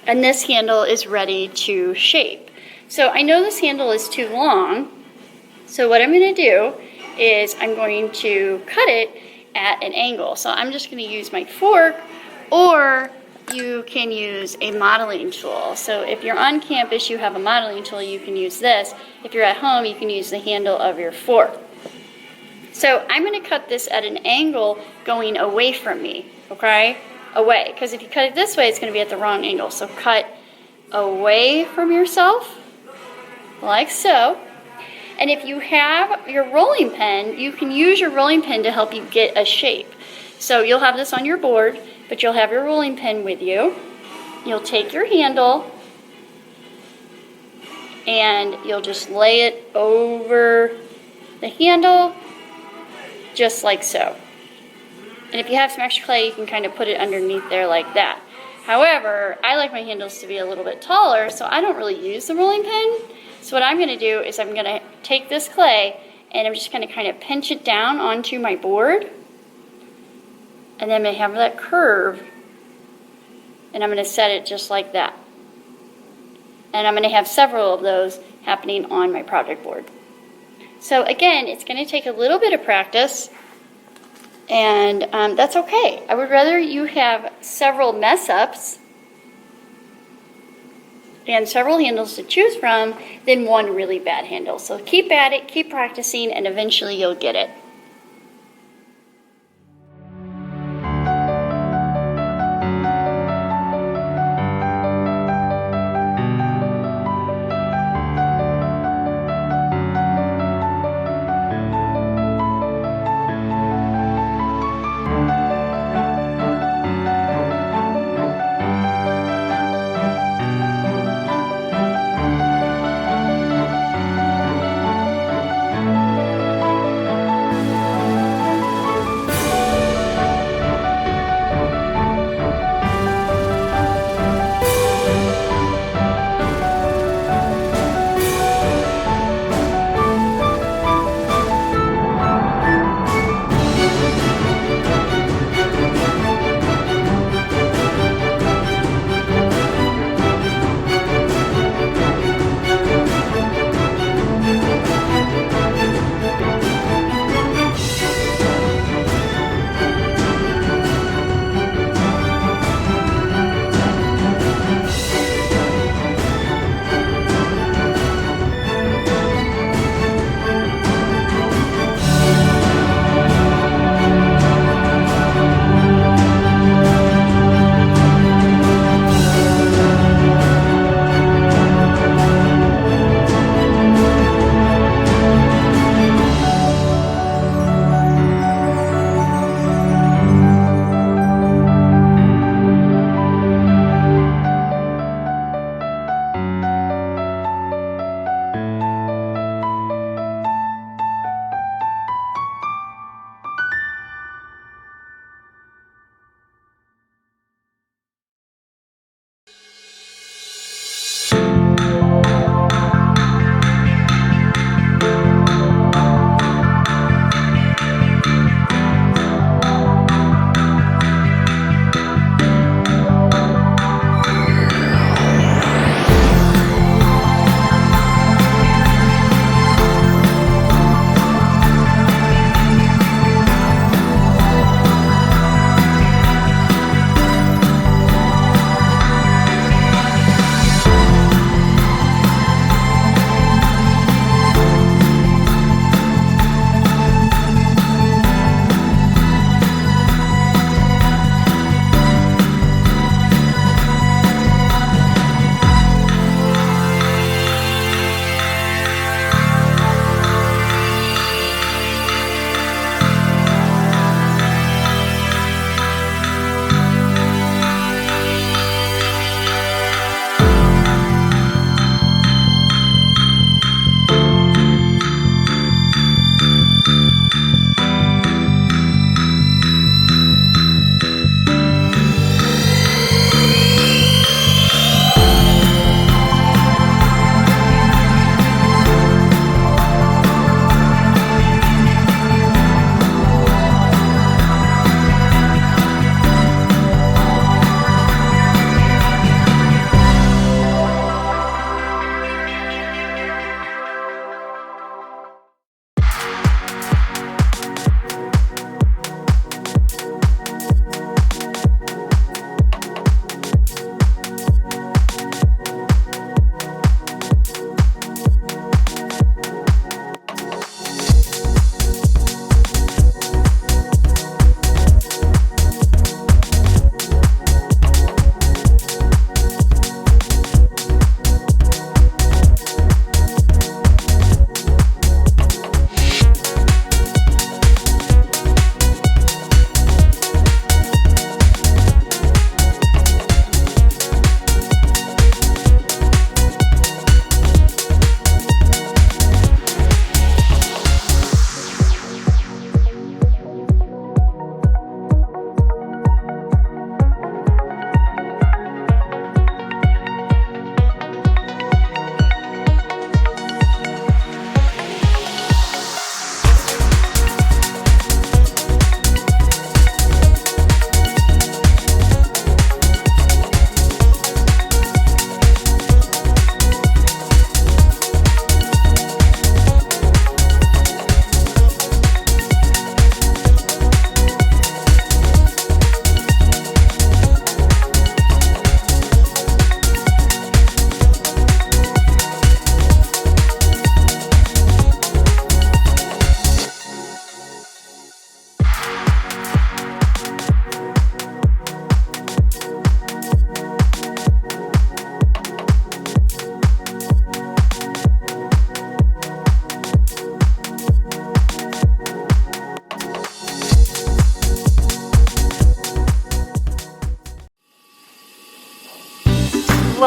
And this handle is ready to shape. So I know this handle is too long. So what I'm going to do is I'm going to cut it at an angle. So I'm just going to use my fork, or you can use a modeling tool. So if you're on campus, you have a modeling tool, you can use this. If you're at home, you can use the handle of your fork. So I'm going to cut this at an angle going away from me, okay? Away, because if you cut it this way, it's going to be at the wrong angle. So cut away from yourself, like so. And if you have your rolling pin, you can use your rolling pin to help you get a shape. So you'll have this on your board, but you'll have your rolling pin with you. You'll take your handle and you'll just lay it over the handle, just like so. And if you have some extra clay, you can kind of put it underneath there like that. However, I like my handles to be a little bit taller, so I don't really use the rolling pin. So what I'm going to do is I'm going to take this clay and I'm just going to kind of pinch it down onto my board. And then I'm going to have that curve, and I'm going to set it just like that. And I'm going to have several of those happening on my project board. So again, it's going to take a little bit of practice, and that's okay. I would rather you have several mess-ups and several handles to choose from than one really bad handle. So keep at it, keep practicing, and eventually you'll get it.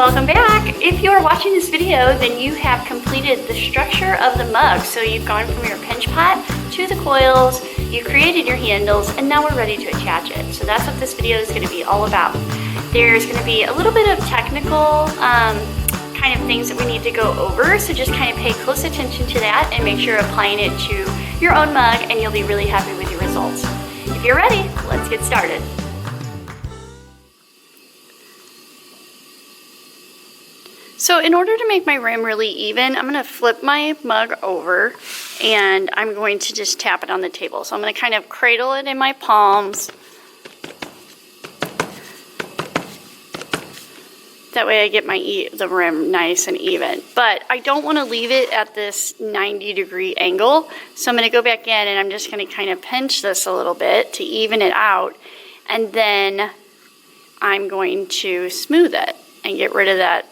Welcome back. If you're watching this video, then you have completed the structure of the mug. So you've gone from your pinch pot to the coils, you created your handles, and now we're ready to attach it. So that's what this video is going to be all about. There's going to be a little bit of technical kind of things that we need to go over, so just kind of pay close attention to that and make sure you're applying it to your own mug, and you'll be really happy with your results. If you're ready, let's get started. So in order to make my rim really even, I'm going to flip my mug over and I'm going to just tap it on the table. So I'm going to kind of cradle it in my palms. That way I get the rim nice and even. But I don't want to leave it at this 90-degree angle. So I'm going to go back in and I'm just going to kind of pinch this a little bit to even it out. And then I'm going to smooth it and get rid of that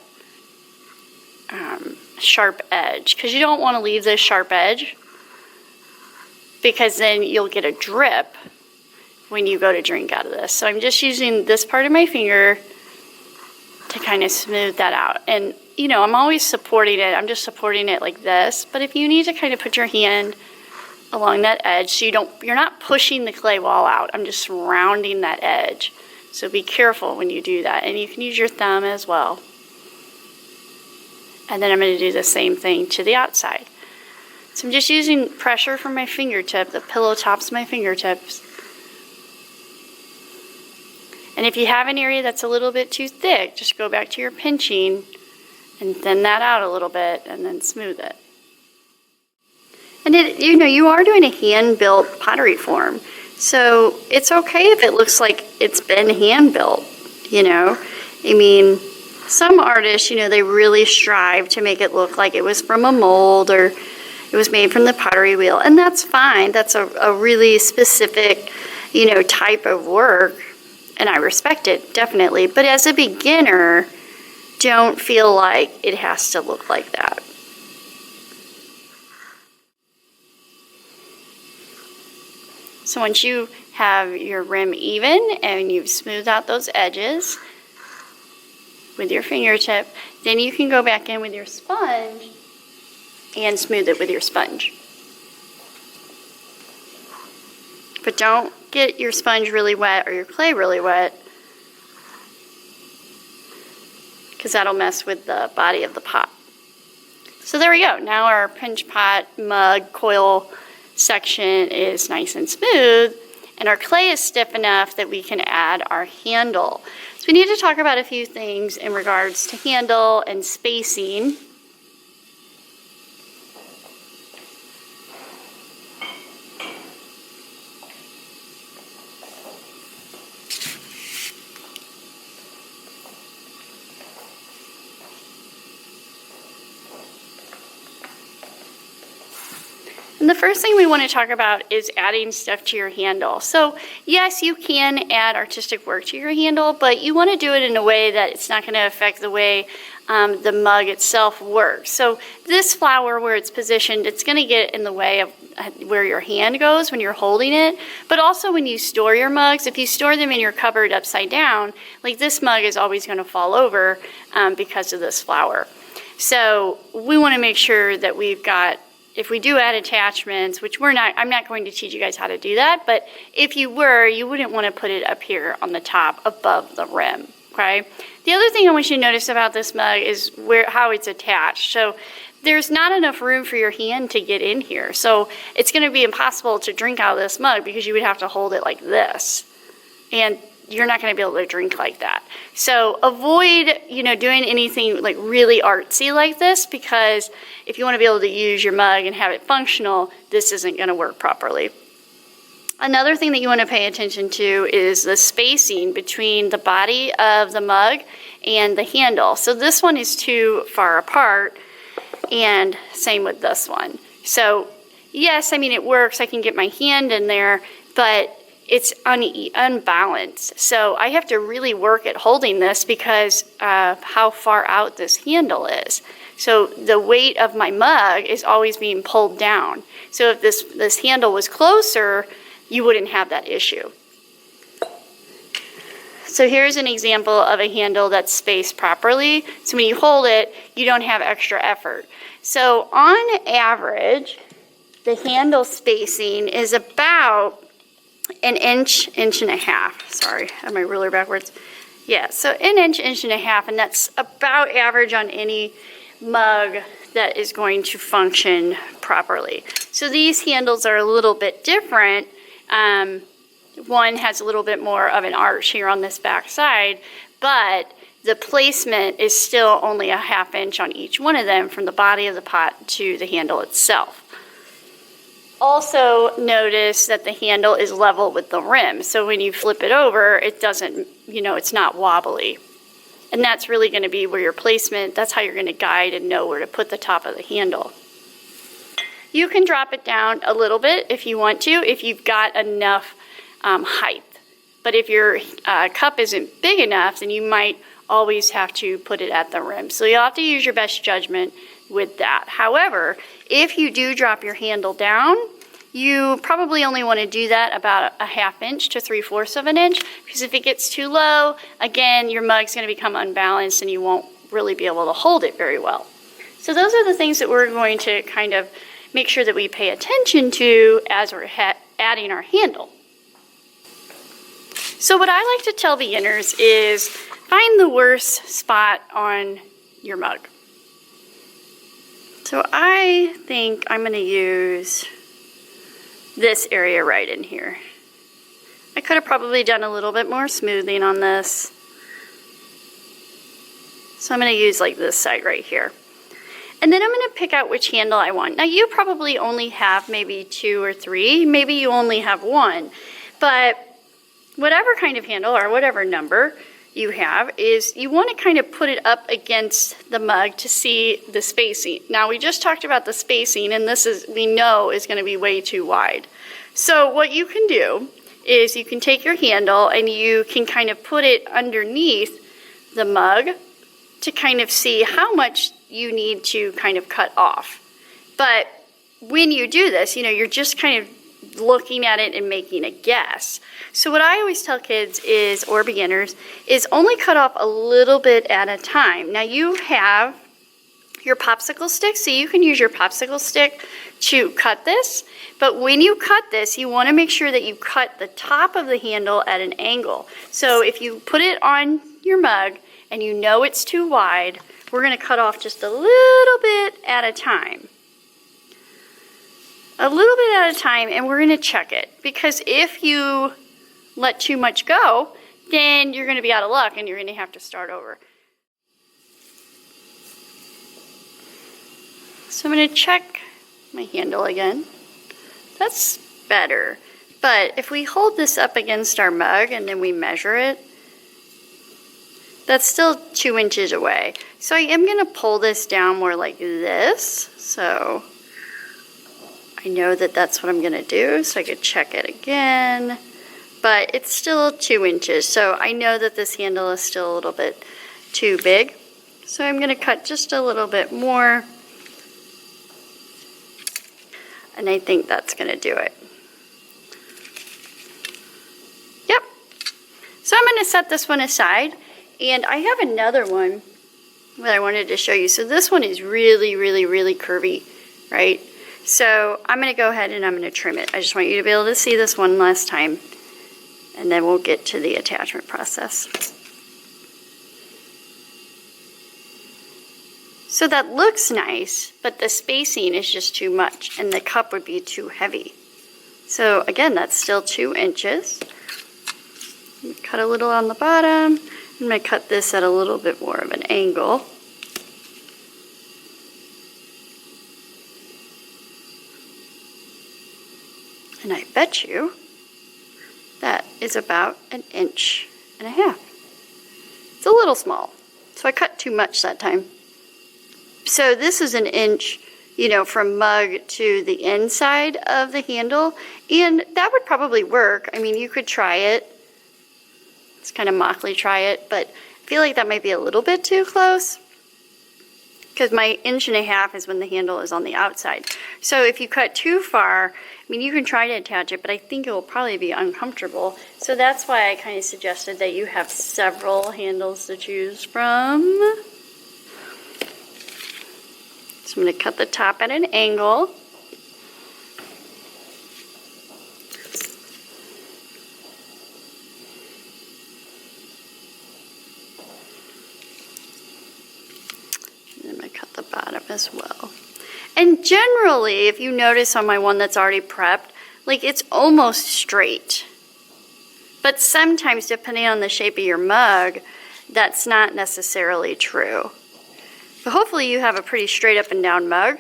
sharp edge, because you don't want to leave this sharp edge, because then you'll get a drip when you go to drink out of this. So I'm just using this part of my finger to kind of smooth that out. And you know, I'm always supporting it. I'm just supporting it like this, but if you need to kind of put your hand along that edge so you're not pushing the clay wall out. I'm just rounding that edge. So be careful when you do that, and you can use your thumb as well. And then I'm going to do the same thing to the outside. So I'm just using pressure from my fingertip, the pillow tops of my fingertips. And if you have an area that's a little bit too thick, just go back to your pinching and thin that out a little bit and then smooth it. And you are doing a hand-built pottery form. So it's okay if it looks like it's been hand-built, you know. I mean, some artists, they really strive to make it look like it was from a mold or it was made from the pottery wheel, and that's fine. That's a really specific, type of work, and I respect it, definitely. But as a beginner, don't feel like it has to look like that. So once you have your rim even and you've smoothed out those edges with your fingertip, then you can go back in with your sponge and smooth it with your sponge. But don't get your sponge really wet or your clay really wet, because that'll mess with the body of the pot. So there we go. Now our pinch pot mug coil section is nice and smooth, and our clay is stiff enough that we can add our handle. So we need to talk about a few things in regards to handle and spacing. And the first thing we want to talk about is adding stuff to your handle. So yes, you can add artistic work to your handle, but you want to do it in a way that it's not going to affect the way the mug itself works. So this flower, where it's positioned, it's going to get in the way of where your hand goes when you're holding it. But also when you store your mugs, if you store them in your cupboard upside down, like this mug is always going to fall over because of this flower. So we want to make sure that we've got, if we do add attachments, which I'm not going to teach you guys how to do that, but if you were, you wouldn't want to put it up here on the top above the rim, okay? The other thing I want you to notice about this mug is how it's attached. So there's not enough room for your hand to get in here. So it's going to be impossible to drink out of this mug because you would have to hold it like this. And you're not going to be able to drink like that. So avoid, doing anything like really artsy like this, because if you want to be able to use your mug and have it functional, this isn't going to work properly. Another thing that you want to pay attention to is the spacing between the body of the mug and the handle. So this one is too far apart, and same with this one. So yes, it works. I can get my hand in there, but it's unbalanced. So I have to really work at holding this because of how far out this handle is. So the weight of my mug is always being pulled down. So if this handle was closer, you wouldn't have that issue. So here's an example of a handle that's spaced properly. So when you hold it, you don't have extra effort. So on average, the handle spacing is about an inch, inch and a half. Sorry, I have my ruler backwards. Yeah, so an inch, inch and a half, and that's about average on any mug that is going to function properly. So these handles are a little bit different. One has a little bit more of an arch here on this back side, but the placement is still only a ½ inch on each one of them from the body of the pot to the handle itself. Also notice that the handle is level with the rim. So when you flip it over, it doesn't, it's not wobbly. And that's really going to be where your placement, that's how you're going to guide and know where to put the top of the handle. You can drop it down a little bit if you want to, if you've got enough height. But if your cup isn't big enough, then you might always have to put it at the rim. So you'll have to use your best judgment with that. However, if you do drop your handle down, you probably only want to do that about a ½ inch to 3/4 of an inch, because if it gets too low, again, your mug's going to become unbalanced and you won't really be able to hold it very well. So those are the things that we're going to kind of make sure that we pay attention to as we're adding our handle. So what I like to tell beginners is find the worst spot on your mug. So I think I'm going to use this area right in here. I could have probably done a little bit more smoothing on this. So I'm going to use like this side right here. And then I'm going to pick out which handle I want. Now you probably only have maybe 2 or 3, maybe you only have 1, but whatever kind of handle or whatever number you have is you want to kind of put it up against the mug to see the spacing. Now we just talked about the spacing, and this is, we know, is going to be way too wide. So what you can do is you can take your handle and you can kind of put it underneath the mug to kind of see how much you need to kind of cut off. But when you do this, you're just kind of looking at it and making a guess. So what I always tell kids is, or beginners, is only cut off a little bit at a time. Now you have your popsicle stick, so you can use your popsicle stick to cut this, but when you cut this, you want to make sure that you cut the top of the handle at an angle. So if you put it on your mug and you know it's too wide, we're going to cut off just a little bit at a time. A little bit at a time, and we're going to check it, because if you let too much go, then you're going to be out of luck and you're going to have to start over. So I'm going to check my handle again. That's better. But if we hold this up against our mug and then we measure it, that's still 2 inches away. So I am going to pull this down more like this. So I know that that's what I'm going to do, so I could check it again. But it's still 2 inches, so I know that this handle is still a little bit too big. So I'm going to cut just a little bit more. And I think that's going to do it. Yep. So I'm going to set this one aside. And I have another one that I wanted to show you. So this one is really, really, really curvy, right? So I'm going to go ahead and I'm going to trim it. I just want you to be able to see this one last time. And then we'll get to the attachment process. So that looks nice, but the spacing is just too much and the cup would be too heavy. So again, that's still 2 inches. Cut a little on the bottom. I'm going to cut this at a little bit more of an angle. And I bet you that is about 1.5 inches. It's a little small, so I cut too much that time. So this is 1 inch, from mug to the inside of the handle, and that would probably work. I mean, you could try it. It's kind of mockly try it, but I feel like that might be a little bit too close. because my 1.5 inches is when the handle is on the outside. So if you cut too far, I mean, you can try to attach it, but I think it will probably be uncomfortable. So that's why I kind of suggested that you have several handles to choose from. So I'm going to cut the top at an angle. And I'm going to cut the bottom as well. And generally, if you notice on my one that's already prepped, like it's almost straight. But sometimes, depending on the shape of your mug, that's not necessarily true. But hopefully you have a pretty straight up and down mug,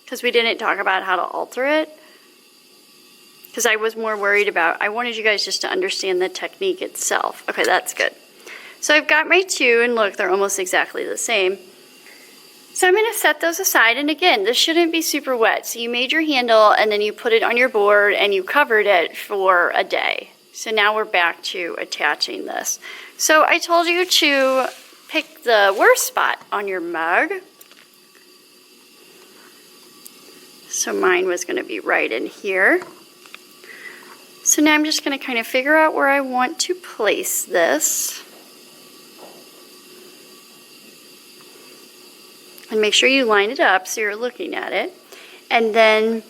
because we didn't talk about how to alter it. Because I was more worried about, I wanted you guys just to understand the technique itself. Okay, that's good. So I've got my two, and look, they're almost exactly the same. So I'm going to set those aside, and again, this shouldn't be super wet. So you made your handle, and then you put it on your board, and you covered it for a day. So now we're back to attaching this. So I told you to pick the worst spot on your mug. So mine was going to be right in here. So now I'm just going to kind of figure out where I want to place this. And make sure you line it up so you're looking at it. And then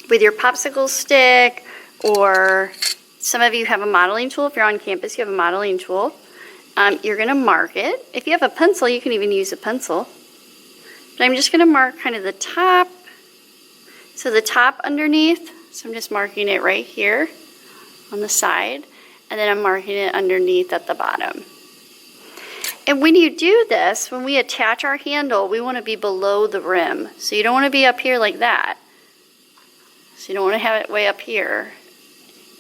with your popsicle stick, or some of you have a modeling tool. If you're on campus, you have a modeling tool. You're going to mark it. If you have a pencil, you can even use a pencil. But I'm just going to mark kind of the top. So the top underneath. So I'm just marking it right here on the side. And then I'm marking it underneath at the bottom. And when you do this, when we attach our handle, we want to be below the rim. So you don't want to be up here like that. So you don't want to have it way up here.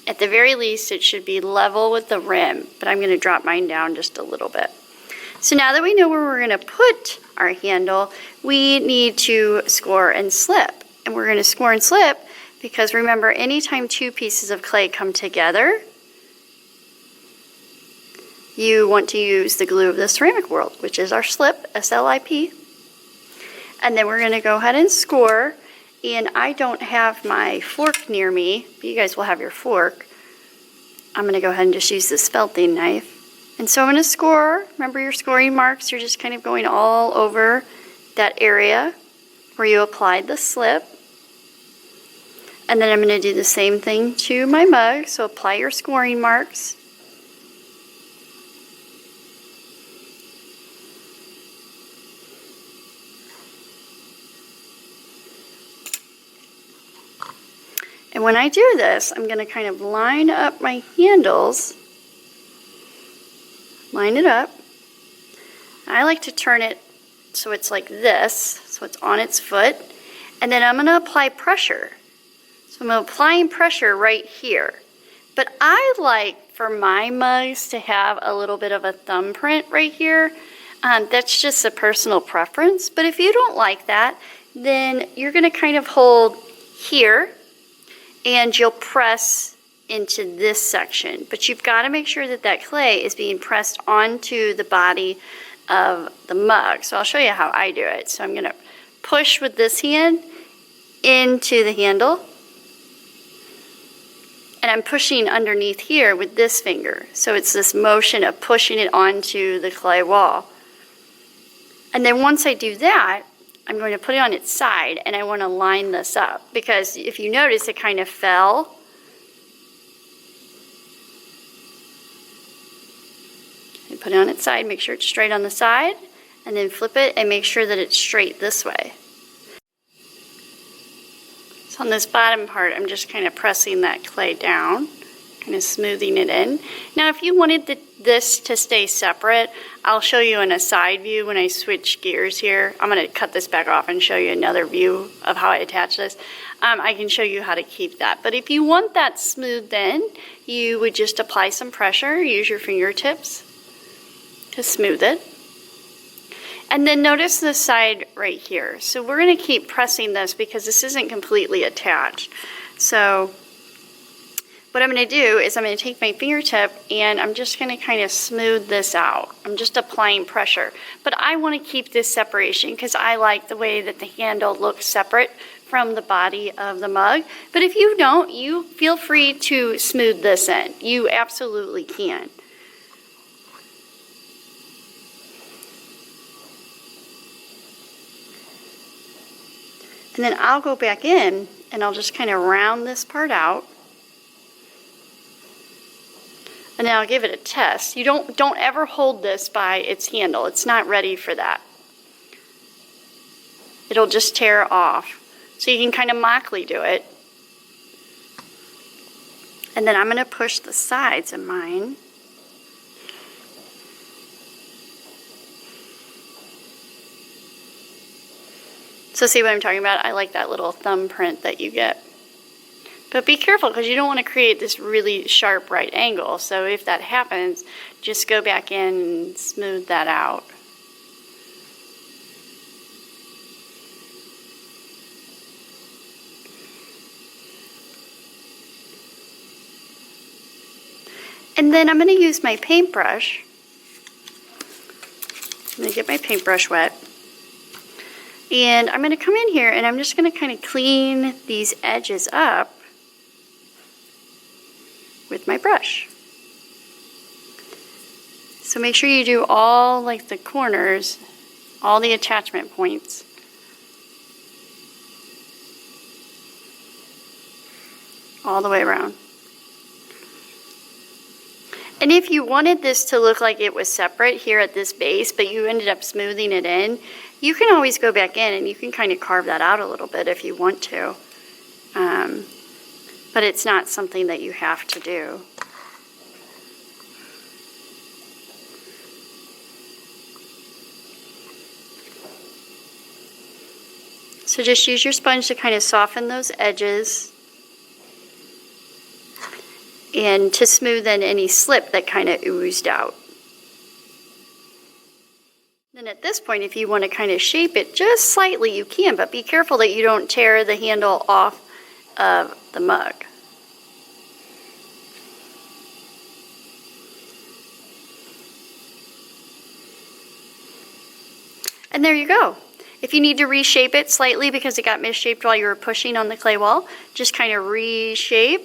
At the very least, it should be level with the rim, but I'm going to drop mine down just a little bit. So now that we know where we're going to put our handle, we need to score and slip. And we're going to score and slip because remember, anytime two pieces of clay come together, you want to use the glue of the ceramic world, which is our slip, S-L-I-P. And then we're going to go ahead and score. And I don't have my fork near me, but you guys will have your fork. I'm going to go ahead and just use this felting knife. And so I'm going to score. Remember your scoring marks, you're just kind of going all over that area where you applied the slip. And then I'm going to do the same thing to my mug, so apply your scoring marks. And when I do this, I'm going to kind of line up my handles, line it up. I like to turn it so it's like this, so it's on its foot. And then I'm going to apply pressure. So I'm applying pressure right here. But I like for my mugs to have a little bit of a thumbprint right here. That's just a personal preference. But if you don't like that, then you're going to kind of hold here. And you'll press into this section. But you've got to make sure that that clay is being pressed onto the body of the mug. So I'll show you how I do it. So I'm going to push with this hand into the handle. And I'm pushing underneath here with this finger. So it's this motion of pushing it onto the clay wall. And then once I do that, I'm going to put it on its side, and I want to line this up because if you notice, it kind of fell. And put it on its side, make sure it's straight on the side, and then flip it and make sure that it's straight this way. So on this bottom part, I'm just kind of pressing that clay down, kind of smoothing it in. Now, if you wanted this to stay separate, I'll show you in a side view when I switch gears here. I'm going to cut this back off and show you another view of how I attach this. I can show you how to keep that. But if you want that smoothed in, you would just apply some pressure, use your fingertips to smooth it. And then notice the side right here. So we're going to keep pressing this because this isn't completely attached. So what I'm going to do is I'm going to take my fingertip and I'm just going to kind of smooth this out. I'm just applying pressure. But I want to keep this separation because I like the way that the handle looks separate from the body of the mug. But if you don't, you feel free to smooth this in. You absolutely can. And then I'll go back in and I'll just kind of round this part out. And then I'll give it a test. You don't ever hold this by its handle. It's not ready for that. It'll just tear off. So you can kind of mockly do it. And then I'm going to push the sides of mine. So see what I'm talking about? I like that little thumbprint that you get. But be careful because you don't want to create this really sharp right angle. So if that happens, just go back in and smooth that out. And then I'm going to use my paintbrush. I'm going to get my paintbrush wet. And I'm going to come in here and I'm just going to kind of clean these edges up with my brush. So make sure you do all like the corners, all the attachment points. All the way around. And if you wanted this to look like it was separate here at this base, but you ended up smoothing it in, you can always go back in and you can kind of carve that out a little bit if you want to. But it's not something that you have to do. So just use your sponge to kind of soften those edges and to smooth in any slip that kind of oozed out. Then at this point, if you want to kind of shape it just slightly, you can, but be careful that you don't tear the handle off of the mug. And there you go. If you need to reshape it slightly because it got misshaped while you were pushing on the clay wall, just kind of reshape,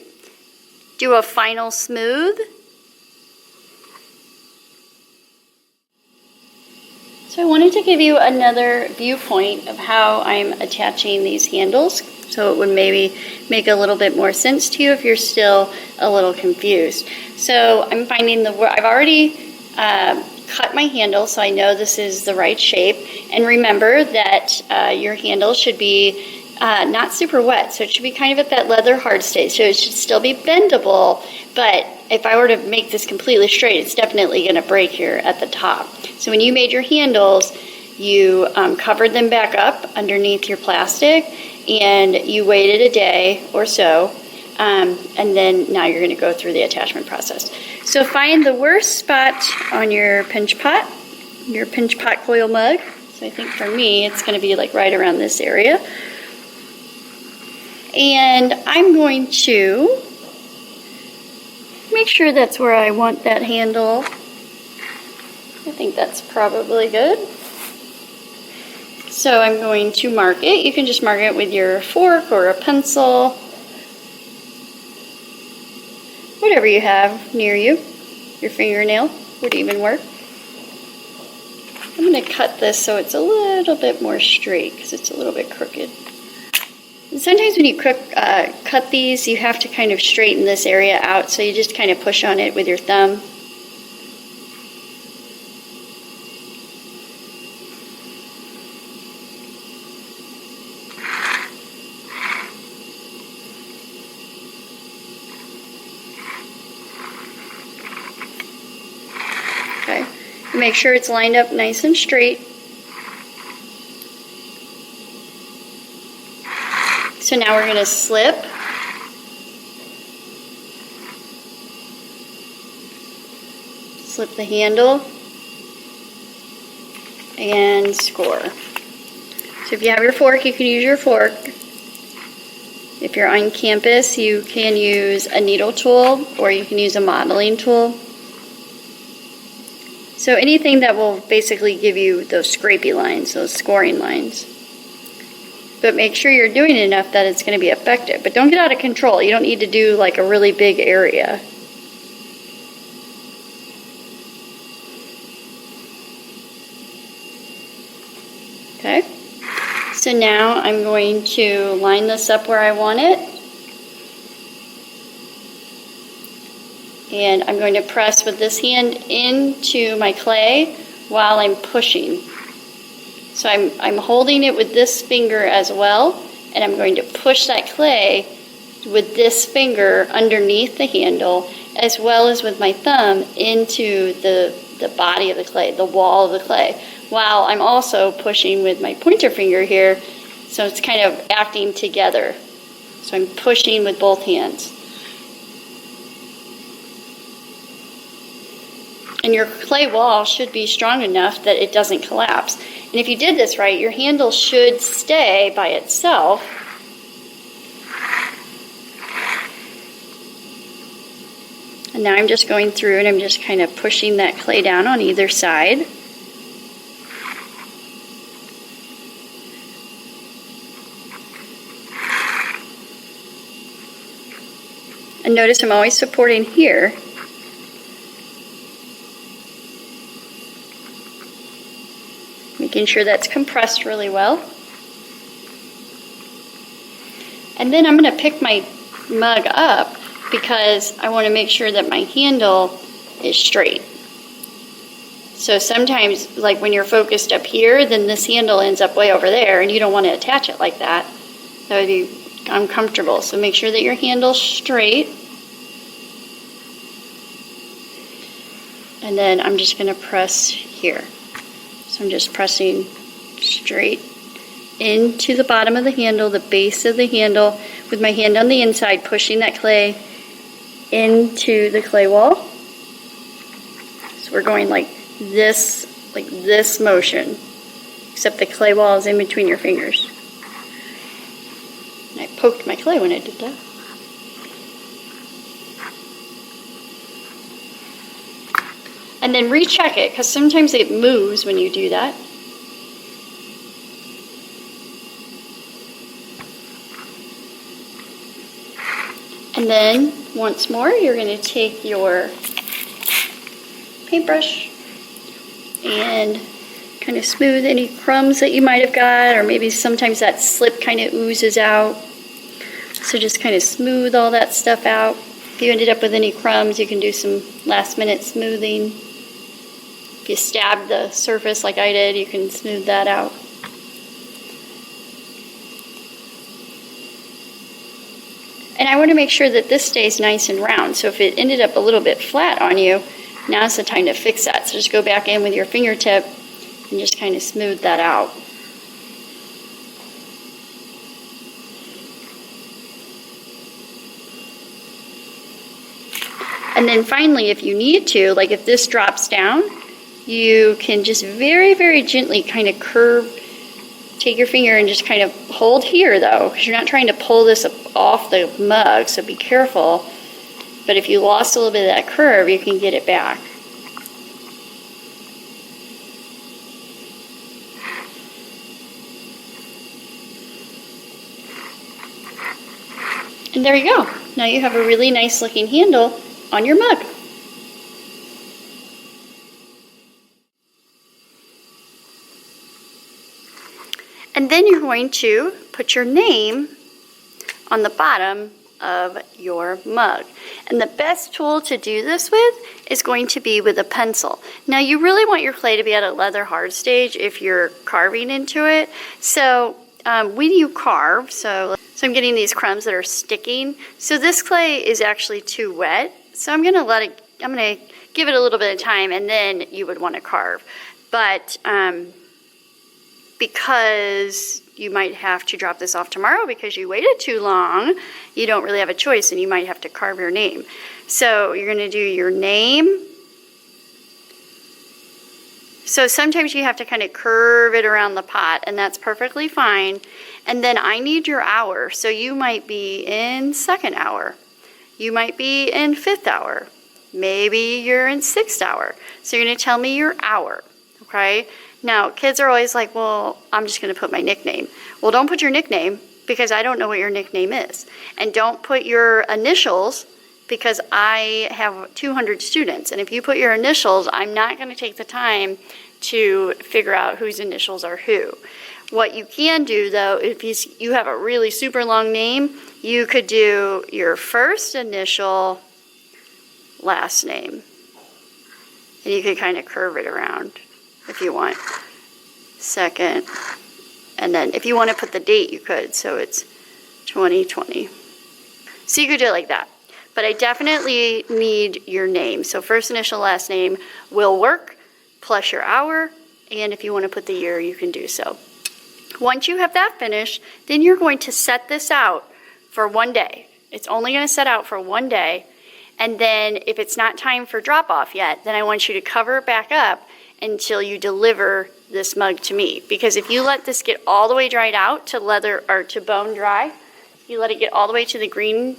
do a final smooth. So I wanted to give you another viewpoint of how I'm attaching these handles, so it would maybe make a little bit more sense to you if you're still a little confused. So I'm finding I've already cut my handle, so I know this is the right shape. And remember that your handle should be not super wet, so it should be kind of at that leather hard state. So it should still be bendable, but if I were to make this completely straight, it's definitely going to break here at the top. So when you made your handles, you covered them back up underneath your plastic, and you waited a day or so, and then now you're going to go through the attachment process. So find the worst spot on your pinch pot coil mug. So I think for me, it's going to be like right around this area. And I'm going to make sure that's where I want that handle. I think that's probably good. So I'm going to mark it. You can just mark it with your fork or a pencil. Whatever you have near you. Your fingernail would even work. I'm going to cut this so it's a little bit more straight because it's a little bit crooked. And sometimes when you cut these, you have to kind of straighten this area out, so you just kind of push on it with your thumb. Okay, make sure it's lined up nice and straight. So now we're going to slip. Slip the handle and score. So if you have your fork, you can use your fork. If you're on campus, you can use a needle tool or you can use a modeling tool. So anything that will basically give you those scrapey lines, those scoring lines. But make sure you're doing it enough that it's going to be effective. But don't get out of control. You don't need to do like a really big area. Okay. So now I'm going to line this up where I want it. And I'm going to press with this hand into my clay while I'm pushing. So I'm holding it with this finger as well, and I'm going to push that clay with this finger underneath the handle, as well as with my thumb into the body of the clay, the wall of the clay, while I'm also pushing with my pointer finger here, so it's kind of acting together. So I'm pushing with both hands. And your clay wall should be strong enough that it doesn't collapse. And if you did this right, your handle should stay by itself. And now I'm just going through and I'm just kind of pushing that clay down on either side. And notice I'm always supporting here. Making sure that's compressed really well. And then I'm going to pick my mug up because I want to make sure that my handle is straight. So sometimes, like when you're focused up here, then this handle ends up way over there, and you don't want to attach it like that. That would be uncomfortable. So make sure that your handle's straight. And then I'm just going to press here. So I'm just pressing straight into the bottom of the handle, the base of the handle, with my hand on the inside, pushing that clay into the clay wall. So we're going like this motion, except the clay wall is in between your fingers. And I poked my clay when I did that. And then recheck it, because sometimes it moves when you do that. And then, once more, you're going to take your paintbrush and kind of smooth any crumbs that you might have got, or maybe sometimes that slip kind of oozes out. So just kind of smooth all that stuff out. If you ended up with any crumbs, you can do some last-minute smoothing. If you stabbed the surface like I did, you can smooth that out. And I want to make sure that this stays nice and round. So if it ended up a little bit flat on you, now's the time to fix that. So just go back in with your fingertip and just kind of smooth that out. And then finally, if you need to, like if this drops down, you can just very, very gently kind of curve, take your finger and just kind of hold here though, because you're not trying to pull this off the mug, so be careful. But if you lost a little bit of that curve, you can get it back. And there you go. Now you have a really nice looking handle on your mug. And then you're going to put your name on the bottom of your mug. And the best tool to do this with is going to be with a pencil. Now you really want your clay to be at a leather hard stage if you're carving into it. So when you carve, so I'm getting these crumbs that are sticking. So this clay is actually too wet. So I'm gonna give it a little bit of time, and then you would want to carve. But because you might have to drop this off tomorrow because you waited too long, you don't really have a choice, and you might have to carve your name. So you're going to do your name, So sometimes you have to kind of curve it around the pot, and that's perfectly fine. And then I need your hour. So you might be in 2nd hour. You might be in 5th hour. Maybe you're in 6th hour. So you're going to tell me your hour, okay? Now, kids are always like, well, I'm just going to put my nickname. Well, don't put your nickname because I don't know what your nickname is. And don't put your initials because I have 200 students. And if you put your initials, I'm not going to take the time to figure out whose initials are who. What you can do, though, if you have a really super long name, you could do your first initial, last name. And you could kind of curve it around if you want. Second. And then if you want to put the date, you could. So it's 2020. So you could do it like that. But I definitely need your name. So first initial, last name will work, plus your hour. And if you want to put the year, you can do so. Once you have that finished, then you're going to set this out for 1 day. It's only going to set out for 1 day. And then if it's not time for drop off yet, then I want you to cover it back up until you deliver this mug to me. Because if you let this get all the way dried out to leather or to bone dry, you let it get all the way to the green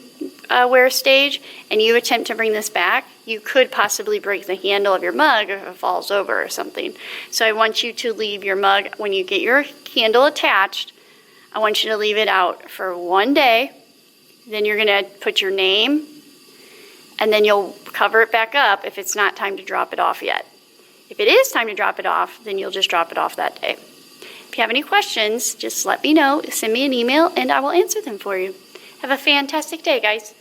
wear stage and you attempt to bring this back, you could possibly break the handle of your mug if it falls over or something. So I want you to leave your mug, when you get your handle attached, I want you to leave it out for 1 day. Then you're going to put your name, and then you'll cover it back up if it's not time to drop it off yet. If it is time to drop it off, then you'll just drop it off that day. If you have any questions, just let me know, send me an email, and I will answer them for you. Have a fantastic day, guys.